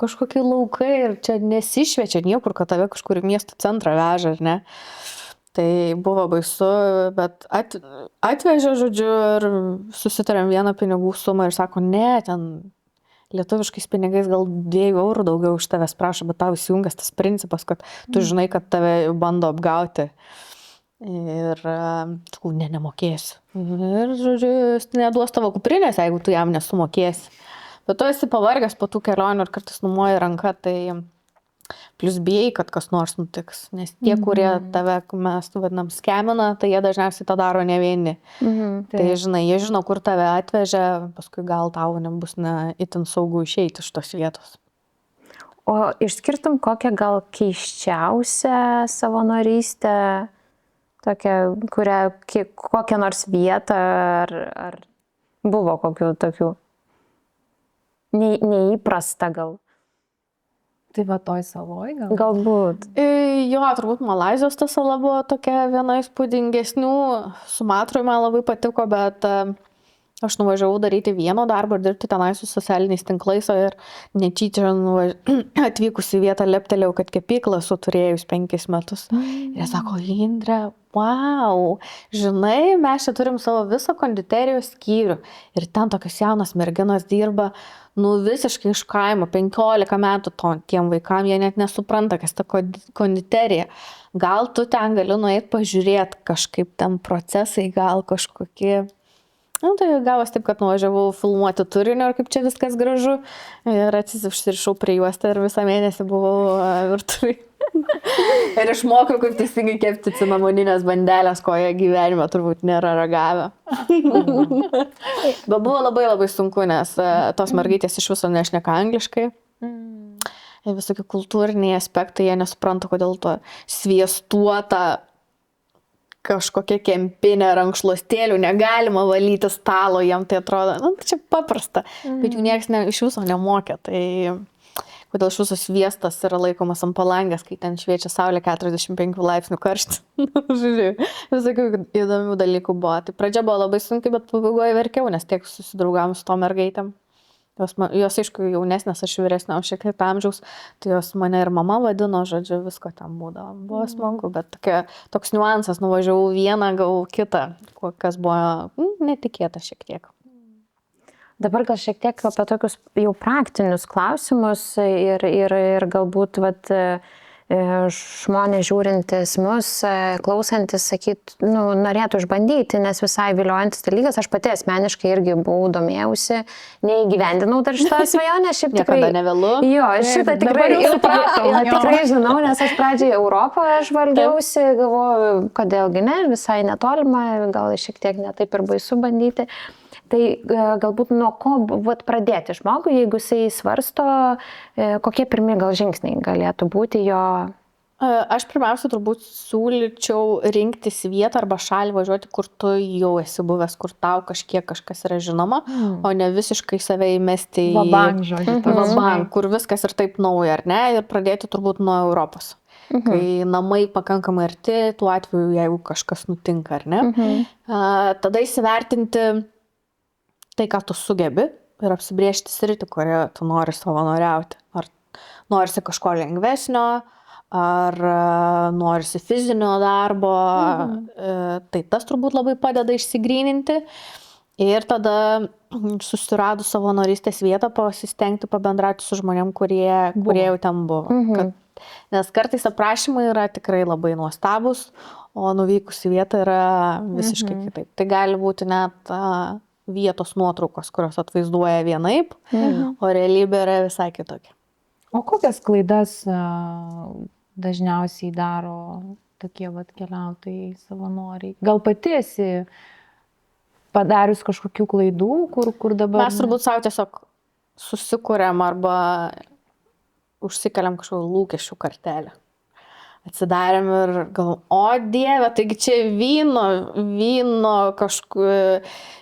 kažkokie laukai ir čia nesišviečia niekur, kad tave kažkur į miesto centrą veža, ar ne. Tai buvo baisu, bet atvežė, žodžiu, ir susitarėm vieną pinigų sumą ir sako, ne, ten lietuviškais pinigais gal 2 eurų daugiau už tavęs prašo, bet tau įsijungęs tas principas, kad tu žinai, kad tave bando apgauti. Ir tu nemokėsi. Ir, žodžiu, jis neduos tavo kuprinės, jeigu tu jam nesumokėsi. Bet tu esi pavargęs po tų kelionių ir kartais numoji ranką, tai plus bijai, kad kas nors nutiks. Nes tie, kurie tave, mes vadinam, skemina, tai jie dažniausiai tą daro ne vieni. Tai žinai, jie žino, kur tave atvežė, paskui gal tau nebus itin saugu išeiti iš tos vietos. O išskirtum kokią gal keiščiausią savanorystę, kokią nors vietą, ar buvo kokių tokių neįprasta gal? Tai va toj saloj gal? Galbūt. Jo, turbūt Malaizijos ta sala buvo tokia viena įspūdingesnių. Sumatroj man labai patiko, bet aš nuvažiavau daryti vieno darbo ir dirbti tenai su socialiniais tinklais ir netyčia atvykus į vietą leptelėjau, kad kepyklą esu turėjus 5 metus. Ir jie sako, Indrė, wow, žinai, mes čia turim savo visą konditerijos skyrių ir ten tokios jaunas merginos dirba, visiškai iš kaimo, 15 metų tiem vaikam, jie net nesupranta, kas ta konditerija. Gal tu ten gali nueiti pažiūrėti, kažkaip ten procesai, gal kažkokie. Tai gavos taip, kad nuvažiavau filmuoti turinio ir kaip čia viskas gražu. Ir užsirišau prie juostą ir visą mėnesį buvau virtuvėj. Ir išmokau, kaip teisingai kepti cinamoninės bandelės, ko jie gyvenime turbūt nėra ragavę. Bet buvo labai labai sunku, nes tos mergaitės iš viso nešneka angliškai. Ir visokie kultūriniai aspektai, jie nesupranta, kodėl to sviestuota kažkokia kempinė rankšluostėlių negalima valyti stalo, jam tai atrodo, čia paprasta, bet jų niekas iš viso nemokė. Tai kodėl iš viso sviestas yra laikomas ant palangės, kai ten šviečia saulė 45 laipsnių karštį. Žiūrėjau, visokių įdomių dalykų buvo. Tai pradžia buvo labai sunki, bet pabaigoje verkiau, nes tiek susidraugavom su to mergaitėm. Jos aišku, jaunesnės, aš vyresnė, o šiek tiek amžiaus, tai jos mane ir mama vadino, žodžiu, visko ten būdavo. Buvo smagu, bet toks niuansas, nuvažiavau vieną, gavau kitą, kas buvo netikėta šiek tiek. Dabar gal šiek tiek apie tokius jau praktinius klausimus ir galbūt žmonės žiūrintis mus, klausantis, norėtų išbandyti, nes visai viliojantis dalykas. Aš pati asmeniškai irgi buvau domėjausi, neįgyvendinau dar šitą svajonę. Niekada nevėlu. Jo, šitą tikrai žinau, nes aš pradžiai Europoje žvalgiausi, galvoju, kodėlgi ne, visai netolima, gal šiek tiek netaip ir baisu bandyti. Tai galbūt nuo ko pradėti žmogui, jeigu jisai svarsto, kokie pirmi gal žingsniai galėtų būti jo? Aš pirmiausia turbūt siūlyčiau rinktis vietą arba šalį važiuoti, kur tu jau esi buvęs, kur tau kažkas yra žinoma, o ne visiškai save įmesti į vabank, žodžiu. Vabank, kur viskas ir taip nauja, ar ne? Ir pradėti turbūt nuo Europos. Kai namai pakankamai arti, tuo atveju, jeigu kažkas nutinka, ar ne? Tada įsivertinti tai, ką tu sugebi ir apsibriežti sritį, kurioje tu nori savanoriauti. Ar norisi kažko lengvesnio, ar norisi fizinio darbo. Tai tas turbūt labai padeda išsigryninti. Ir tada susiradus savanorystės vietą, pasistengti pabendrauti su žmonėm, kurie jau ten buvo. Nes kartais aprašymai yra tikrai labai nuostabus, o nuvykus į vietą yra visiškai kitaip. Tai gali būti net vietos nuotraukos, kurios atvaizduoja vienaip, o realybė yra visai kitokia. O kokias klaidas dažniausiai daro tokie keliautojai, savanoriai? Gal pati esi padarius kažkokių klaidų, kur dabar... Mes turbūt savo tiesiog susikuriam arba užsikeliam kažkokį lūkesčių kartelę. Atsidarėm ir galvom, o Dieve, taigi čia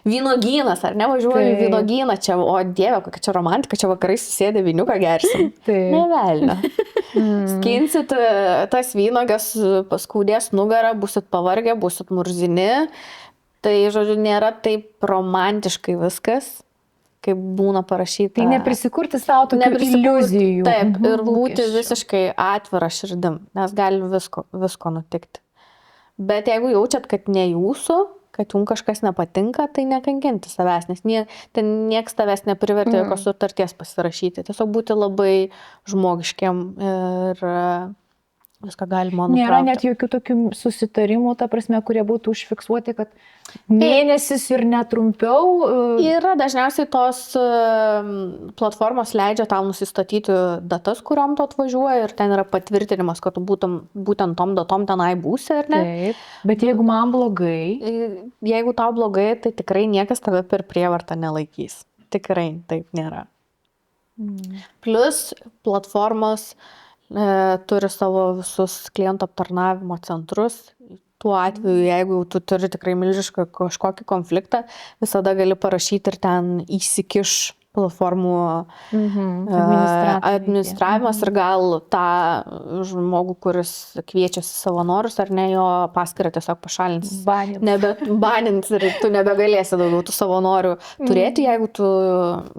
vynogynas, ar ne, važiuoju į vynogyną čia, o Dieve, kokia čia romantika, čia vakarais susėdę vyniuką gersim. Ne velnio. Skinsit tas vynogas, paskaudės nugarą, busit pavargę, busit murzini. Tai, žodžiu, nėra taip romantiškai viskas, kaip būna parašyta. Tai neprisikurti savo tokių iliuzijų. Taip, ir būti visiškai atvira širdim, nes gali visko nutikti. Bet jeigu jaučiat, kad ne jūsų, kad jums kažkas nepatinka, tai nekankinti savęs, nes ten nieks tavęs neprivertė jokios sutarties pasirašyti. Tiesiog būti labai žmogiškiam ir viską galima nutraukti. Nėra net jokių tokių susitarimų, ta prasme, kurie būtų užfiksuoti, kad mėnesis ir netrumpiau. Yra dažniausiai tos platformos leidžia tau nusistatyti datas, kuriuom tu atvažiuoji ir ten yra patvirtinimas, kad tu būtent tom datom tenai būsi, ar ne? Taip, bet jeigu man blogai. Jeigu tau blogai, tai tikrai niekas tave per prievartą nelaikys. Tikrai taip nėra. Plus platformos turi savo visus klientų aptarnavimo centrus. Tuo atveju, jeigu tu turi tikrai milžišką kažkokį konfliktą, visada gali parašyti ir ten įsikiš platformų administravimas ir gal tą žmogų, kuris kviečiasi savanorius ar ne, jo paskirą tiesiog pašalins. Banins ir tu nebegalėsi daugiau tų savanorių turėti, jeigu tu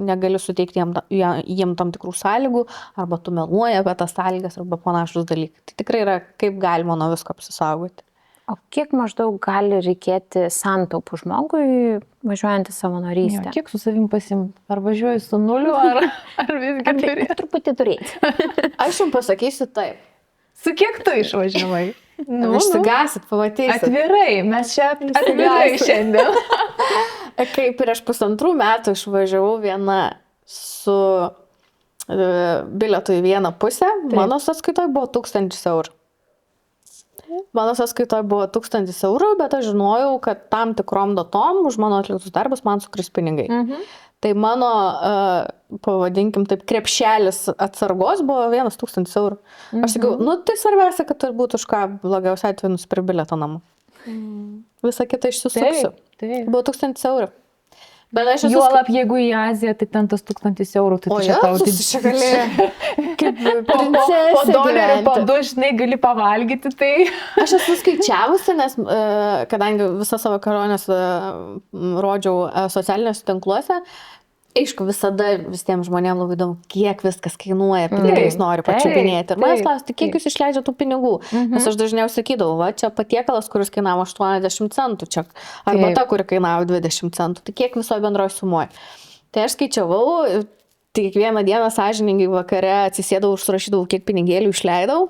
negali suteikti jiem tam tikrų sąlygų, arba tu meluoji apie tas sąlygas, arba panašus dalykai. Tai tikrai yra kaip galima nuo visko apsisaugoti. O kiek maždaug gali reikėti santaupų žmogui važiuojant į savanorystę? Jo, kiek su savim pasimt? Ar važiuoju su nuliu, ar visgi turi? Truputį turėti. Aš jums pasakysiu taip. Su kiek tu išvažiavai? Išsigasit, pamatysit. Atvirai, mes čia atvirai šiandien. Kai prieš 1,5 metų išvažiavau viena su bilietu į vieną pusę, mano sąskaitoje buvo 1000 eurų. Mano sąskaitoje buvo 1000 eurų, bet aš žinojau, kad tam tikrom datom už mano atliktus darbus man sukris pinigai. Tai mano, pavadinkim taip, krepšelis atsargos buvo 1000 eurų. Aš sakiau, tai svarbiausia, kad tai būtų už ką blogiausia atveju nusipirkti bilietą namo. Visą kitą išsisuksiu. Buvo 1000 eurų. Juolab, jeigu į Aziją, tai ten tas 1000 eurų, tai tu čia tau kaip po $1, po $2, žinai, gali pavalgyti, tai... Aš esu skaičiavusi, nes kadangi visą savo keliones rodžiau socialiniuose tinkluose, aišku, visada visiems žmonėms labai įdomu, kiek viskas kainuoja, pinigais nori pačiupinėti. Ir manęs klausti, kiek jūs išleidžia tų pinigų? Nes aš dažniausiai sakydavau, va, čia patiekalas, kuris kainavo 80 centų, čia arbata, kuri kainavo 20 centų. Tai kiek visoje bendroje sumoje? Tai aš skaičiavau, tai kiekvieną dieną sąžiningai vakare atsisėdavau ir surašydavau, kiek pinigėlių išleidau.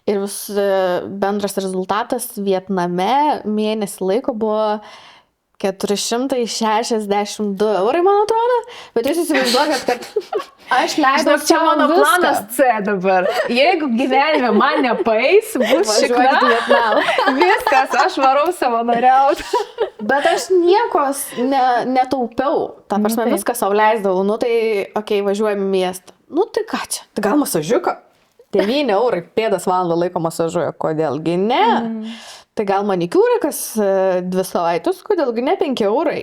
Ir vis bendras rezultatas Vietname mėnesį laiko buvo 462 eurai, man atrodo, bet jūs įsivaizduokit, kad aš leidau čia mano planas C dabar. Jeigu gyvenime man nepaeis, bus šikna. Viskas, aš varau savanoriauti. Bet aš niekos netaupiau. Ta prasme, viską sau leisdavau. Tai, važiuojam į miestą. Tai ką čia? Tai gal masažiuką? 9 eurai pėdas valandą laiko masažuoja. Kodėlgi ne? Tai gal manikiūrikas 2 savaitės, kodėlgi ne 5 eurai.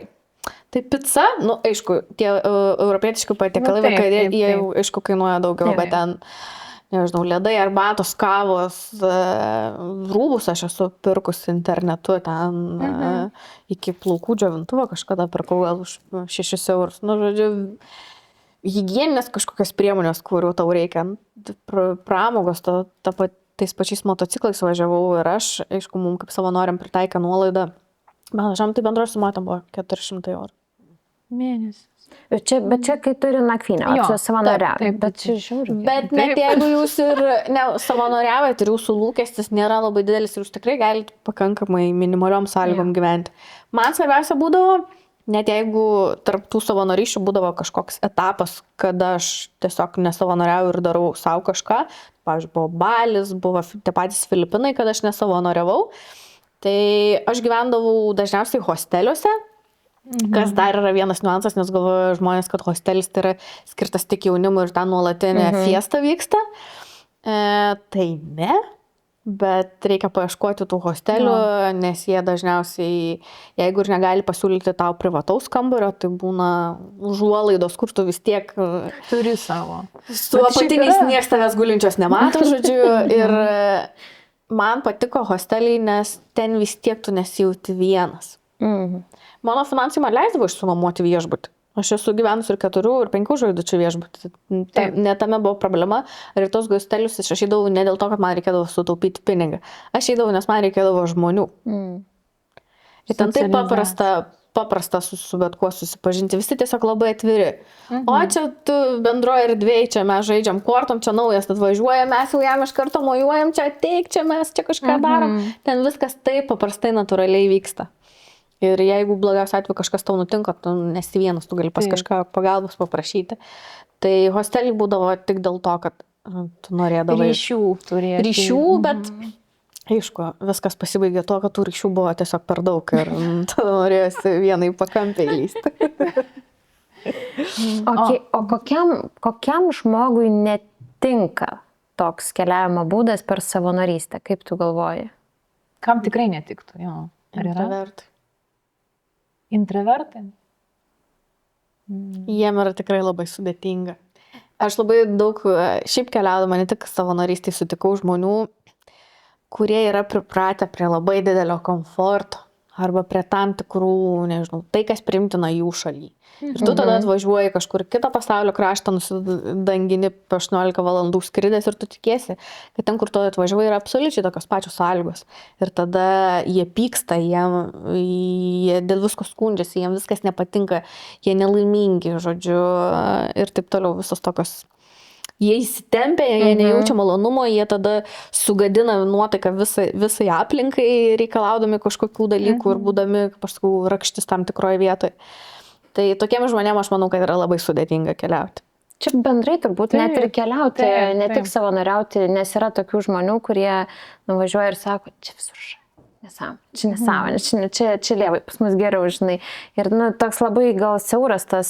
Tai pica, aišku, tie europietiški patiekalai vakarė, jie jau, aišku, kainuoja daugiau, bet ten, nežinau, ledai, arbatos, kavos, rūbus aš esu pirkus internetu, ten iki plaukų džiovintuvo kažkada pirkau gal už 6 eurus. Žodžiu, higieninės kažkokios priemonės, kurių tau reikia, pramogos, tais pačiais motociklais važiavau ir aš, aišku, mums kaip savanoriam pritaikė nuolaidą. Manažam tai bendroje sumatom buvo 400 eurų. Mėnesis. Bet čia kai turi nakvynę, o čia savanoriavai. Bet čia žiūriu. Bet net jeigu jūs ir savanoriavat ir jūsų lūkestis nėra labai didelis ir jūs tikrai galite pakankamai minimaliom sąlygom gyventi. Man svarbiausia būdavo, net jeigu tarp tų savanorysčių būdavo kažkoks etapas, kada aš tiesiog nesavanoriauju ir darau savo kažką, pavyzdžiui, buvo Balis, buvo tie patys Filipinai, kada aš nesavanoriavau, tai aš gyvendavau dažniausiai hosteliuose, kas dar yra vienas niuansas, nes galvoju žmonės, kad hostelis tai yra skirtas tik jaunimui ir ten nuolatinė fiesta vyksta. Tai ne. Bet reikia paieškoti tų hostelių, nes jie dažniausiai, jeigu ir negali pasiūlyti tau privataus kambario, tai būna užuolaidos, kur tu vis tiek turi savo. Su apatiniais nieks tavęs gulinčios nemato, žodžiu. Ir man patiko hosteliai, nes ten vis tiek tu nesijauti vienas. Mano finansai man leisdavo išsinuomoti viešbutį. Aš esu gyvenus ir 4 ir 5 žvaigždučių viešbutį. Ne tame buvo problema. Ir tos hostelius aš eidavau ne dėl to, kad man reikėdavo sutaupyti pinigą. Aš eidavau, nes man reikėdavo žmonių. Ir ten taip Socializacija. paprasta su bet kuo susipažinti. Visi tiesiog labai atviri. O čia tu bendroje erdvėje, čia mes žaidžiam kortom, čia naujas atvažiuoja, mes jau jam iš karto mojuojam, čia ateik, čia mes čia kažką darom. Ten viskas taip paprastai natūraliai vyksta. Ir jeigu blogiausiu atveju kažkas tau nutinka, tu nesi vienas, tu gali pas kažką pagalbos paprašyti. Tai hostelį būdavo tik dėl to, kad tu norėdavai Ryšių turėti. ryšių, bet aišku, viskas pasibaigė to, kad tų ryšių buvo tiesiog per daug ir tada norėjosi vienai pakampiai lysti. O kokiam žmogui netinka toks keliavimo būdas per savanorystę, kaip tu galvoji? Kam tikrai netiktų, jo. Ar yra? Intravertai. Intravertai? Jiem yra tikrai labai sudėtinga. Aš labai daug, šiaip keliaudama, ne tik savanorystėj sutikau žmonių, kurie yra pripratę prie labai didelio komforto arba prie tam tikrų, nežinau, tai kas priimtina jų šaly. Ir tu tada atvažiuoji kažkur kitą pasaulio kraštą, nusidangini po 18 valandų skridęs ir tu tikiesi, kad ten, kur tu atvažiuoji, yra absoliučiai tokios pačios sąlygos. Ir tada jie pyksta, jie dėl visko skundžiasi, jiems viskas nepatinka, jie nelaimingi, žodžiu, ir taip toliau visos tokios. Jie įsitempia, jie nejaučia malonumo, jie tada sugadina nuotaiką visai aplinkai, reikalaudami kažkokių dalykų ir būdami, kaip aš sakau, rakštis tam tikroje vietoje. Tai tokiem žmonėm aš manau, kad yra labai sudėtinga keliauti. Čia bendrai turbūt net ir keliauti, ne tik savanoriauti, nes yra tokių žmonių, kurie nuvažiuoja ir sako, čia visur nesąmonė, čia lievai, pas mus geriau, žinai. Ir toks labai gal siauras tas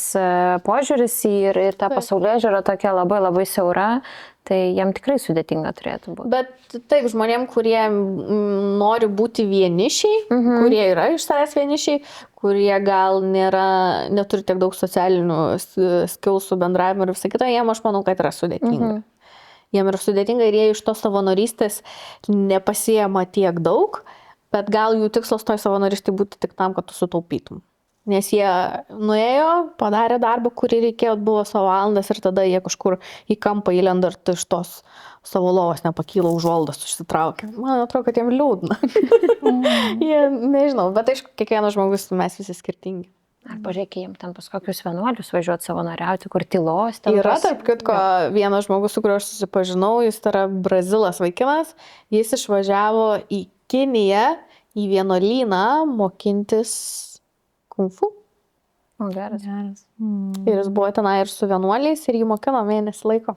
požiūris ir ta pasaulėžiūra tokia labai labai siaura, tai jam tikrai sudėtinga turėtų būti. Bet taip, žmonėm, kurie nori būti vienišiai, kurie yra iš savęs vienišiai, kurie gal neturi tiek daug socialinių skilsų bendravimo ir visą kitą, jiem aš manau, kad yra sudėtinga. Jiem yra sudėtinga ir jie iš tos savanorystės nepasiema tiek daug, bet gal jų tikslas toj savanorystėj būti tik tam, kad tu sutaupytum. Nes jie nuėjo, padarė darbą, kurį reikėjo, buvo savo valandas ir tada jie kažkur į kampą įlenda ir iš tos savo lovos nepakyla užuoldas, užsitraukia. Man atrodo, kad jiem liūdna. Jie, nežinau, bet aišku, kiekvienas žmogus, mes visi skirtingi. Arba reikia jiems ten pas kokius vienuolius važiuoti savanoriauti, kur tylos. Yra, tarp kitko, vienas žmogus, su kuriuo aš susipažinau, jis yra brazilas vaikinas, jis išvažiavo į Kiniją, į vienuolyną mokintis kung fu. O, geras. Ir jis buvo tenai ir su vienuoliais ir jį mokino mėnesį laiko.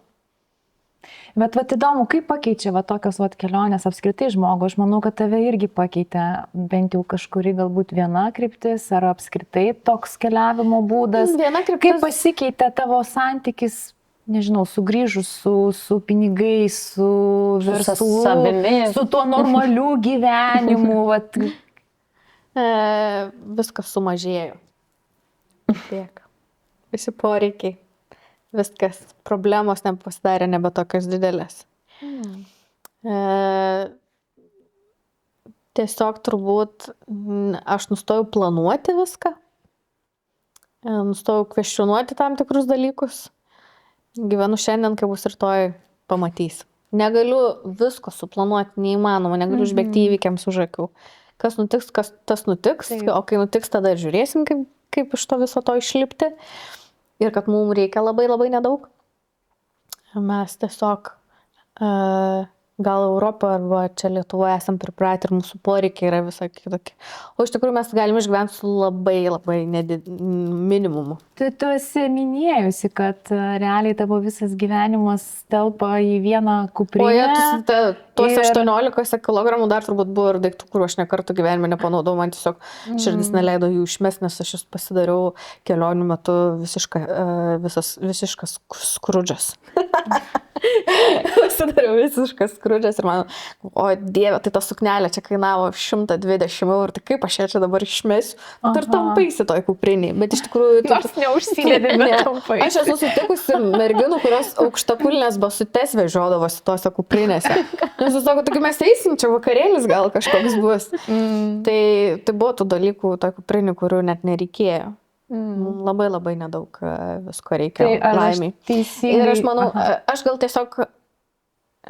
Bet įdomu, kaip pakeičia tokios kelionės apskritai žmogų. Aš manau, kad tave irgi pakeitė bent jau kažkuri galbūt viena kryptis ar apskritai toks keliavimo būdas. Viena kryptis. Kaip pasikeitė tavo santykis, nežinau, sugrįžus su pinigais, su verslu, su tuo normaliu gyvenimu. Viskas sumažėjo. Tiek. Visi poreikiai. Viskas. Problemos nepasidarė nebe tokios didelės. Tiesiog turbūt aš nustojau planuoti viską. Nustojau kvestionuoti tam tikrus dalykus. Gyvenu šiandien, kai bus rytoj, pamatys. Negaliu visko suplanuoti, neįmanoma, negaliu užbėgti įvykiams už akių. Kas nutiks, tas nutiks, o kai nutiks, tada žiūrėsim, kaip iš to viso to išlipti. Ir kad mums reikia labai labai nedaug. Mes tiesiog gal Europoje arba čia Lietuvoje esam pripratę ir mūsų poreikiai yra visai kitokie. O iš tikrųjų mes galime išgyventi su labai labai minimumu. Tu esi minėjusi, kad realiai tavo visas gyvenimas telpa į vieną kuprinę. Tuose 18 kg dar turbūt buvo ir daiktų, kuriuo aš nekartą gyvenime nepanaudau, man tiesiog širdis neleido jų išmest, nes aš pasidariau kelionių metu visiškas skrudžas. Pasidariau visiškas skrudžas ir man, o Dieve, tai ta suknelė čia kainavo 120 eurų, tai kaip aš ją čia dabar išmesiu? Ir tampaisi toj kupriniai, bet iš tikrųjų... Nors neužsidedi, bet tampaisi. Aš esu sutikusi merginų, kurios aukštakulnės basutes vežiodavosi tose kuprinėse. Nes jūs sako, taigi mes eisim, čia vakarėlis gal kažkoks bus. Tai buvo tų dalykų, toj kuprinį, kurių net nereikėjo. Labai labai nedaug visko reikia laimiai. Ir aš manau, aš gal tiesiog,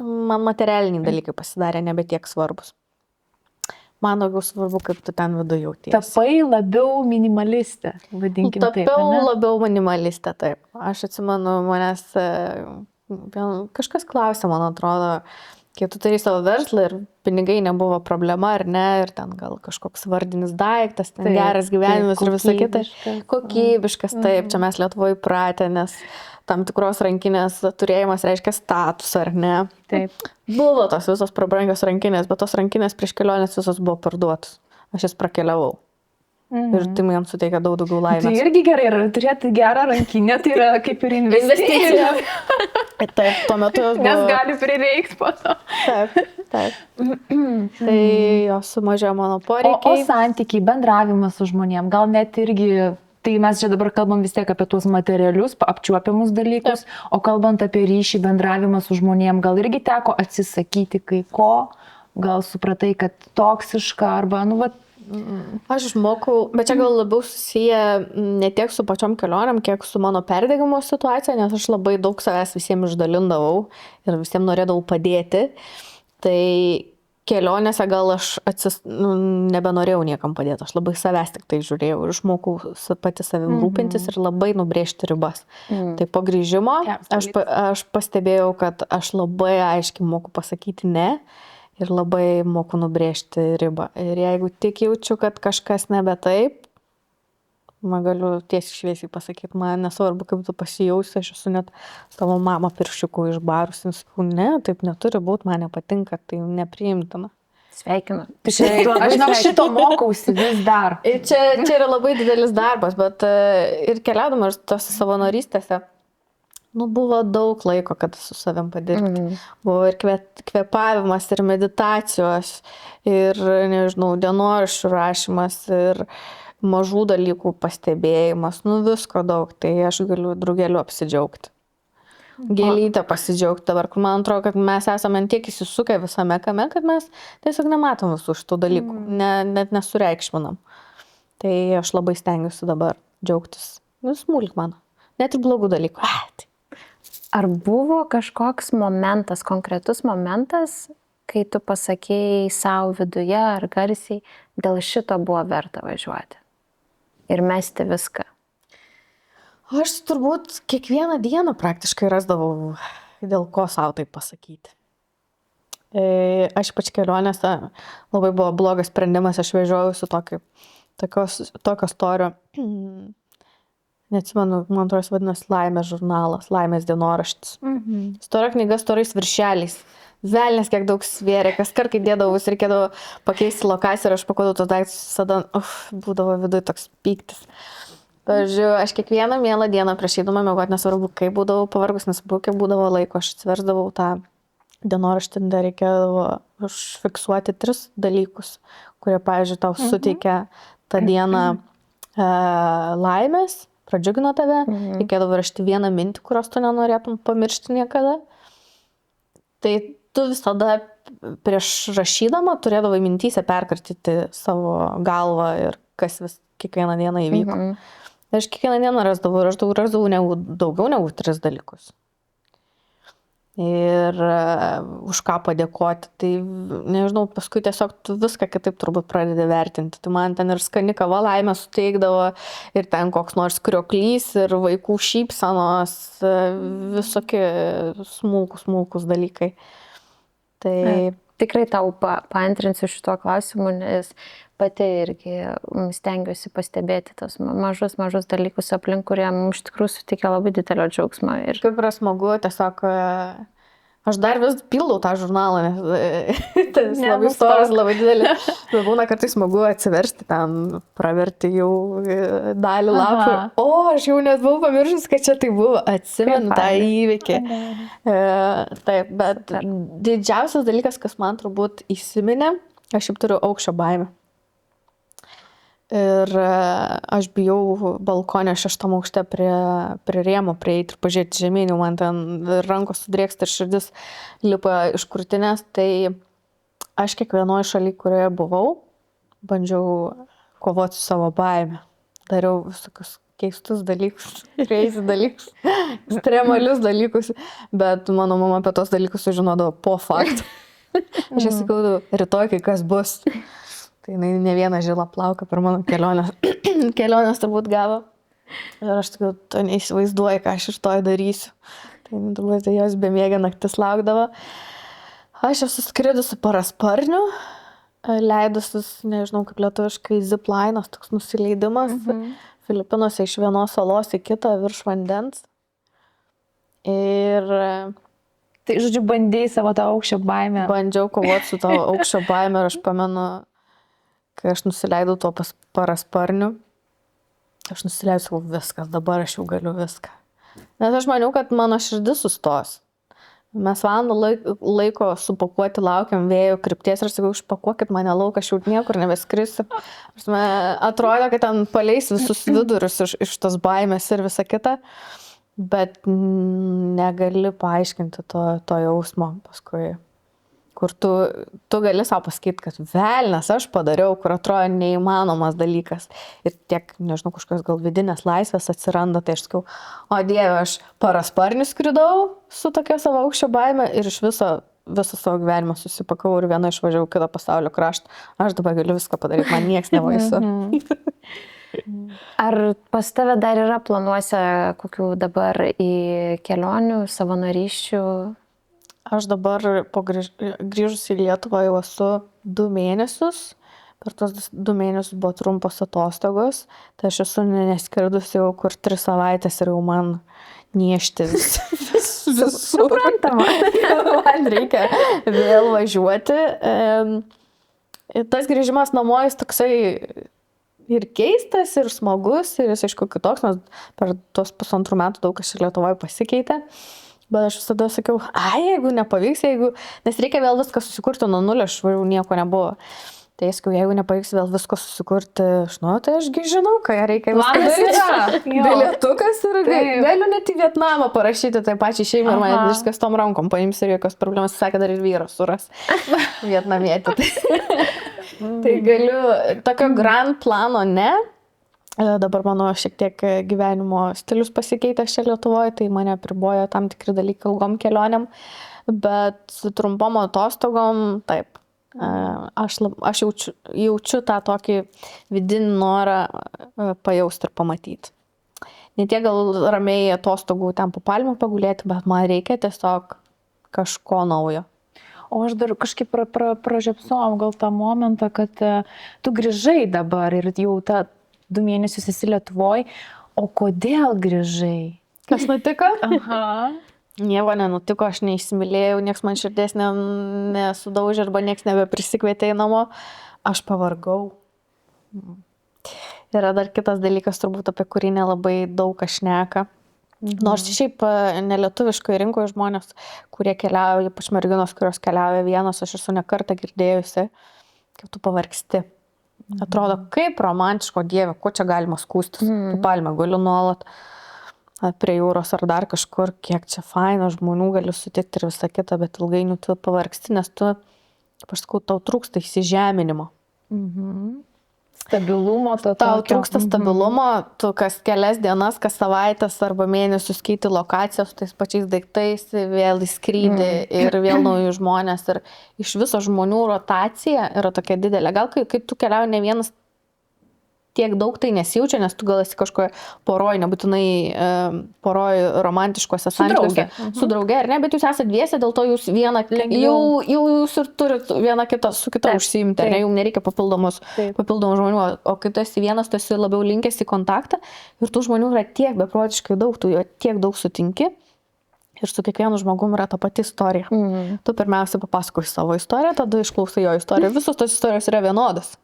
man materialiniai dalykai pasidarė nebe tiek svarbus. Man daugiau svarbu, kaip tu ten viduje jautiesi. Tapai labiau minimalistė, vadinkim taip. Tapiau ane? labiau minimalistė, taip. Aš atsimenu, manęs kažkas klausė, man atrodo, kai tu turėjai savo verslą ir pinigai nebuvo problema ar ne, ir ten gal kažkoks vardinis daiktas, ten geras gyvenimas ir visa kita. Kokybiškas, taip, čia mes Lietuvoje įpratę, nes tam tikros rankinės turėjimas reiškia statusą, ar ne? Taip. Buvo tos visos prabrangios rankinės, bet tos rankinės prieš kelionės visos buvo parduotos. Aš jas prakeliavau. Ir tai man suteikia daug daugiau laimės. Tai irgi gerai, ir turėti gerą rankinę, tai yra kaip ir investicija. Taip, tuo metu jos buvo. Nes gali prireikti po to. Taip. Tai jos sumažėjo mano O poreikiai. santykiai, bendravimas su žmonėm, gal net irgi, tai mes čia dabar kalbam vis tiek apie tuos materialius, apčiuopiamus dalykus, o kalbant apie ryšį, bendravimą su žmonėm, gal irgi teko atsisakyti kai ko, gal supratai, kad toksiška arba, nu, va, Aš išmokau, bet čia gal labiau susiję ne tiek su pačiom kelionėm, kiek su mano perdegimo situacija, nes aš labai daug savęs visiems išdalindavau ir visiems norėdavau padėti. Tai kelionėse gal aš nebenorėjau niekam padėti, aš labai savęs tik tai žiūrėjau ir išmokau pati savim rūpintis ir labai nubrėžti ribas. Tai po grįžimo aš pastebėjau, kad aš labai aiškiai moku pasakyti ne. Ir labai moku nubrėžti ribą. Ir jeigu tik jaučiu, kad kažkas nebe taip, man galiu tiesiai šviesiai pasakyti, man nesvarbu, kaip tu pasijausi, aš esu net tavo mamą pirščiukų išbarus, ir sakau, ne, taip neturi būti, man nepatinka, tai nepriimtina. Sveikinu. Aš šito mokausi vis dar. Ir čia yra labai didelis darbas, bet ir keliaudama ir tos savanorystėse, buvo daug laiko, kad su savim padirbti. Buvo ir kvėpavimas, ir meditacijos, ir, nežinau, dienoraščių rašymas, ir mažų dalykų pastebėjimas, visko daug. Tai aš galiu drugeliu apsidžiaugti. Gėlytę pasidžiaugti dabar, kur man atrodo, kad mes esame tiek įsisukę visame kame, kad mes tiesiog nematom visų šitų dalykų, net nesureikšminam. Tai aš labai stengiuosi dabar džiaugtis. Smulkmena. Net ir blogų dalykų. Ar buvo kažkoks momentas, konkretus momentas, kai tu pasakėjai savo viduje ar garsiai, dėl šito buvo verta važiuoti ir mesti viską? Aš turbūt kiekvieną dieną praktiškai rasdavau, dėl ko savo tai pasakyti. Aš ypač kelionėse labai buvo blogas sprendimas, aš vežiojausi tokio storio. Neatsimenu, man atrodo, vadinasi Laimės žurnalas, Laimės dienoraštis. Stora knyga storais viršeliais. Velnės kiek daug svėrė, kas kart, kai dėdavus, reikėdavo pakeisti lokaciją ir aš pakodavau tos daiktus, visada būdavo viduje toks pyktis. Pavyzdžiui, aš kiekvieną mielą dieną prieš eidama miegoti, nesvarbu, kaip būdavau pavargus, nesvarbu, kiek būdavo laiko, aš atsiversdavau tą dienoraštį, dar reikėdavo užfiksuoti 3 dalykus, kurie, pavyzdžiui, tau suteikia tą dieną laimės, pradžiugino tave, reikėdavo rašti vieną mintį, kurios tu nenorėtum pamiršti niekada. Tai tu visada prieš rašydama turėdavai mintyse perkartyti savo galvą ir kas kiekvieną dieną įvyko. Aš kiekvieną dieną rasdavau daugiau negu 3 dalykus. Ir už ką padėkoti. Tai, nežinau, paskui tiesiog tu viską kitaip turbūt pradedi vertinti. Tai man ten ir skani kava laimę suteikdavo, ir ten koks nors krioklys, ir vaikų šypsenos, visokie smulkus dalykai. Tai tikrai tau paantrinsiu šito klausimu, nes pati irgi stengiuosi pastebėti tos mažus dalykus aplink, kurie mums iš tikrųjų suteikia labai didelio džiaugsmo. Ir kaip yra smagu, tiesiog aš dar vis pildau tą žurnalą, nes tas labai storas, labai didelį. Būna kartais smagu atsiversti ten, praverti jau dalį lapų. O, aš jau net buvau pamiršus, kad čia tai buvo, atsimenu tą įvykį. Taip, bet didžiausias dalykas, kas man turbūt įsiminė, aš jau turiu aukščio baimę. Ir aš bijau balkonė 6 aukšte prie rėmo prieiti ir pažiūrėti žemyn, man ten rankos sudrėksta ir širdis lipa iš krūtinės. Tai aš kiekvienoje šalyje, kurioje buvau, bandžiau kovoti su savo baime. Dariau visokius keistus dalykus, crazy dalykus, ekstremalius dalykus, bet mano mama apie tos dalykus sužinodavo po faktų. Aš sakau, rytoj kai kas bus. Tai jinai ne vieną žilą plauką per mano kelionės turbūt gavo. Ir aš tikiu, tu neįsivaizduoji, ką aš iš to darysiu. Tai turbūt jos bemiegė naktis laukdavo. Aš esu skridusi parasparniu, leidusis, nežinau kaip lietuviškai, ziplainas, toks nusileidimas. Filipinuose iš vienos salos į kitą virš vandens. Ir Tai, žodžiu, bandėjai savo tą aukščio baimę. bandžiau kovoti su to aukščio baime ir aš pamenu, kai aš nusileidau tuo parasparniu, aš nusileidau, sakau, viskas, dabar aš jau galiu viską. Nes aš maniau, kad mano širdis sustos. Mes valandą laiko supakuoti laukiam vėjo krypties ir sakau, išpakuokit mane lauk, aš jau niekur nebeskrisiu. Atrodo, kad ten paleis visus vidurius iš tos baimės ir visa kita. Bet negali paaiškinti to jausmo paskui, kur tu gali savo pasakyti, kad velnias aš padariau, kur atrodo neįmanomas dalykas. Ir tiek, nežinau, kažkokios gal vidinės laisvės atsiranda, tai aš sakau, o Dieve, aš parasparniu skridau su tokia savo aukščio baime ir iš visą savo gyvenimą susipakau ir viena išvažiavau kitą pasaulio kraštą. Aš dabar galiu viską padaryti, man nieks nebaisu. Ar pas tave dar yra planuose kokių dabar į kelionių, savanorysčių? Aš dabar grįžus į Lietuvą jau esu 2 mėnesius. Per tos 2 mėnesius buvo trumpos atostogos. Tai aš esu neskridus jau kur 3 savaitės ir jau man niešti visur. Suprantama. Man reikia vėl važiuoti. Tas grįžimas namo jis toksai ir keistas, ir smagus, ir jis aišku kitoks, nes per tos 1,5 metų daug kas ir Lietuvoje pasikeitė. Bet aš visada sakiau, jeigu nepavyks, nes reikia vėl viską susikurti nuo nulio, aš jau nieko nebuvo. Tai sakiau, jeigu nepavyks vėl visko susikurti, tai ašgi žinau, ką reikia daryti. Bilietukas ir galiu net į Vietnamą parašyti tai pačiai šeimai ir man viskas tom rankom paims ir jokios problemos, sakė, dar ir vyras suras vietnamietį. Tai galiu, tokio grand plano ne. Dabar mano šiek tiek gyvenimo stilius pasikeitė čia Lietuvoje, tai mane apribojo tam tikri dalykai ilgom kelionėm, bet su trumpom atostogom, taip, aš jaučiu tą tokį vidinį norą pajausti ir pamatyti. Ne tiek gal ramiai atostogų ten po palmių pagulėti, bet man reikia tiesiog kažko naujo. O aš dar kažkaip pražiopsojom gal tą momentą, kad tu grįžai dabar ir jau 2 mėnesius esi Lietuvoj. O kodėl grįžai? Kas nutiko? Aha. Nieko nenutiko, aš neįsimylėjau, nieks man širdies nesudaužė arba nieks nebeprisikvietė į namo. Aš pavargau. Yra dar kitas dalykas, turbūt apie kurį nelabai daug kas šneka. Nors šiaip nelietuviškoje rinkoje žmonės, kurie keliauja, ypač merginos, kurios keliauja vienos, aš esu ne kartą girdėjusi, kaip tu pavargsti. Atrodo, kaip romantiško, Dieve, ko čia galima skūstis. Po palmę galiu nuolat prie jūros ar dar kažkur, kiek čia faino žmonių gali sutikti ir visą kitą, bet ilgainiui tu pavargsti, nes tu, kaip aš sakau, tau trūksta įsižeminimo. Stabilumo to tau trūksta stabilumo, tu kas kelias dienas, kas savaitės arba mėnesius keiti lokacijos tais pačiais daiktais, vėl į skrydį ir vėl naujų žmonės ir iš viso žmonių rotacija yra tokia didelė. Gal kai tu keliauji ne vienas, tiek daug tai nesijaučia, nes tu gal esi kažkoje poroje, nebūtinai poroje romantiškose santykiuose. Su drauge, ar ne, bet jūs esate dviese, dėl to jūs vieną, jau jūs ir turit vieną kitą su kita užsiimti, ar ne, jums nereikia papildomų žmonių, o kai tu esi vienas, tu esi labiau linkęs į kontaktą ir tų žmonių yra tiek beprotiškai daug, tu jo tiek daug sutinki. Ir su kiekvienu žmogum yra ta pati istorija. Tu pirmiausia papasakoji savo istoriją, tada išklausai jo istoriją. Visos tos istorijos yra vienodas.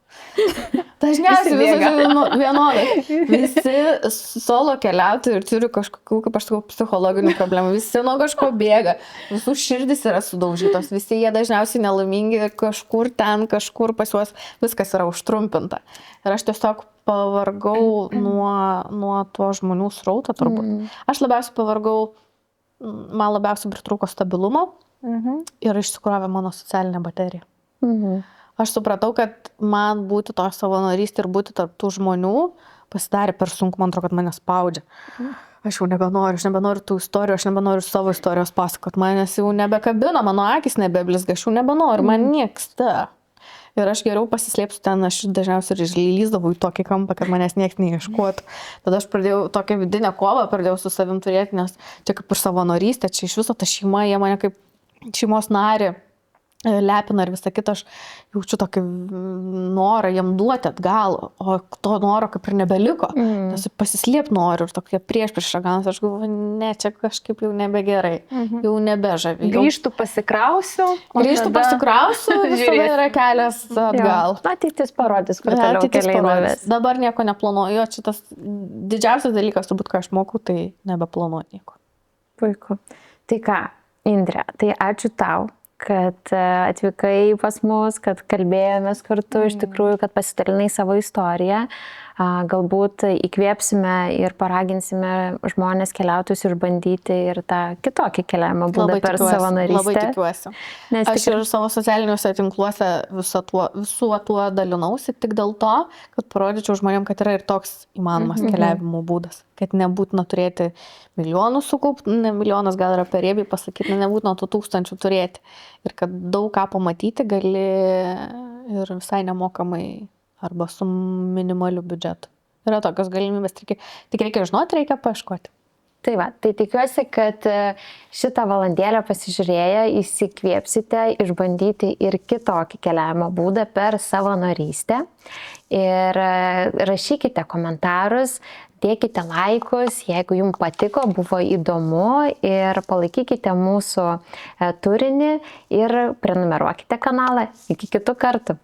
Dažniausiai visos vienodas. Visi solo keliautojai ir turi kažkokių, kaip aš sakau, psichologinių problemų. Visi nuo kažko bėga. Visų širdis yra sudaužytos. Visi jie dažniausiai nelaimingi kažkur ten, kažkur pas juos viskas yra užtrumpinta. Ir aš tiesiog pavargau nuo to žmonių srauto turbūt. Aš labiausiai pavargau. Man labiausiai pritrūko stabilumo ir išsikrovė mano socialinė baterija. Aš supratau, kad man būti to savanorystė ir būti tarp tų žmonių pasidarė per sunku, man atrodo, kad mane spaudžia. Aš jau nebenoriu tų istorijų, aš nebenoriu savo istorijos pasakot, manęs jau nebekabina, mano akis nebeblizga, aš jau nebenoriu, man nieksta. Ir aš geriau pasislėpsiu ten, aš dažniausiai ir lyzdavau į tokį kampą, kad manęs niekas neieškotų. Tada aš pradėjau tokią vidinę kovą, pradėjau su savim turėti, nes čia kaip ir savanorystė, čia iš viso ta šeima, jie mane kaip šeimos narį lepina ir visą kitą, aš jaučiu tokį norą jiem duoti atgal, o to noro kaip ir nebeliko, nes pasislėpti noriu ir tokia prieš ganas, aš galvoju, ne, čia kažkaip jau nebegerai, jau nebežavi. Grįžtų pasikrausiu, Pasikrausiu, visada yra kelias atgal. Ateitis parodys, kur toliau keliai nuves. Dabar nieko neplanuoju, jo, čia tas didžiausias dalykas, turbūt, ką aš moku, tai nebeplanuoju nieko. Puiku. Tai ką, Indre, tai ačiū tau, kad atvykai pas mus, kad kalbėjomės kartu, iš tikrųjų, kad pasidalinai savo istoriją. Galbūt įkvėpsime ir paraginsime žmonės keliautojus išbandyti ir tą kitokį keliavimo būdą per savanorystę. Labai tikiuosi. Aš ir savo socialiniuose tinkluose visuo tuo dalinausi tik dėl to, kad parodyčiau žmonėm, kad yra ir toks įmanomas keliavimo būdas. Kad nebūtina turėti milijonų sukaupti, ne milijonas gal yra per riebiai pasakyti, nebūtina tų 1000 turėti. Ir kad daug ką pamatyti gali ir visai nemokamai arba su minimaliu biudžetu. Yra tokios galimybės, tik reikia žinoti, reikia paieškoti. Tai va, tai tikiuosi, kad šitą valandėlę pasižiūrėję įsikvėpsite išbandyti ir kitokį keliavimo būdą per savanorystę. Ir rašykite komentarus, dėkite laikus, jeigu jums patiko, buvo įdomu ir palaikykite mūsų turinį ir prenumeruokite kanalą. Iki kitų kartų.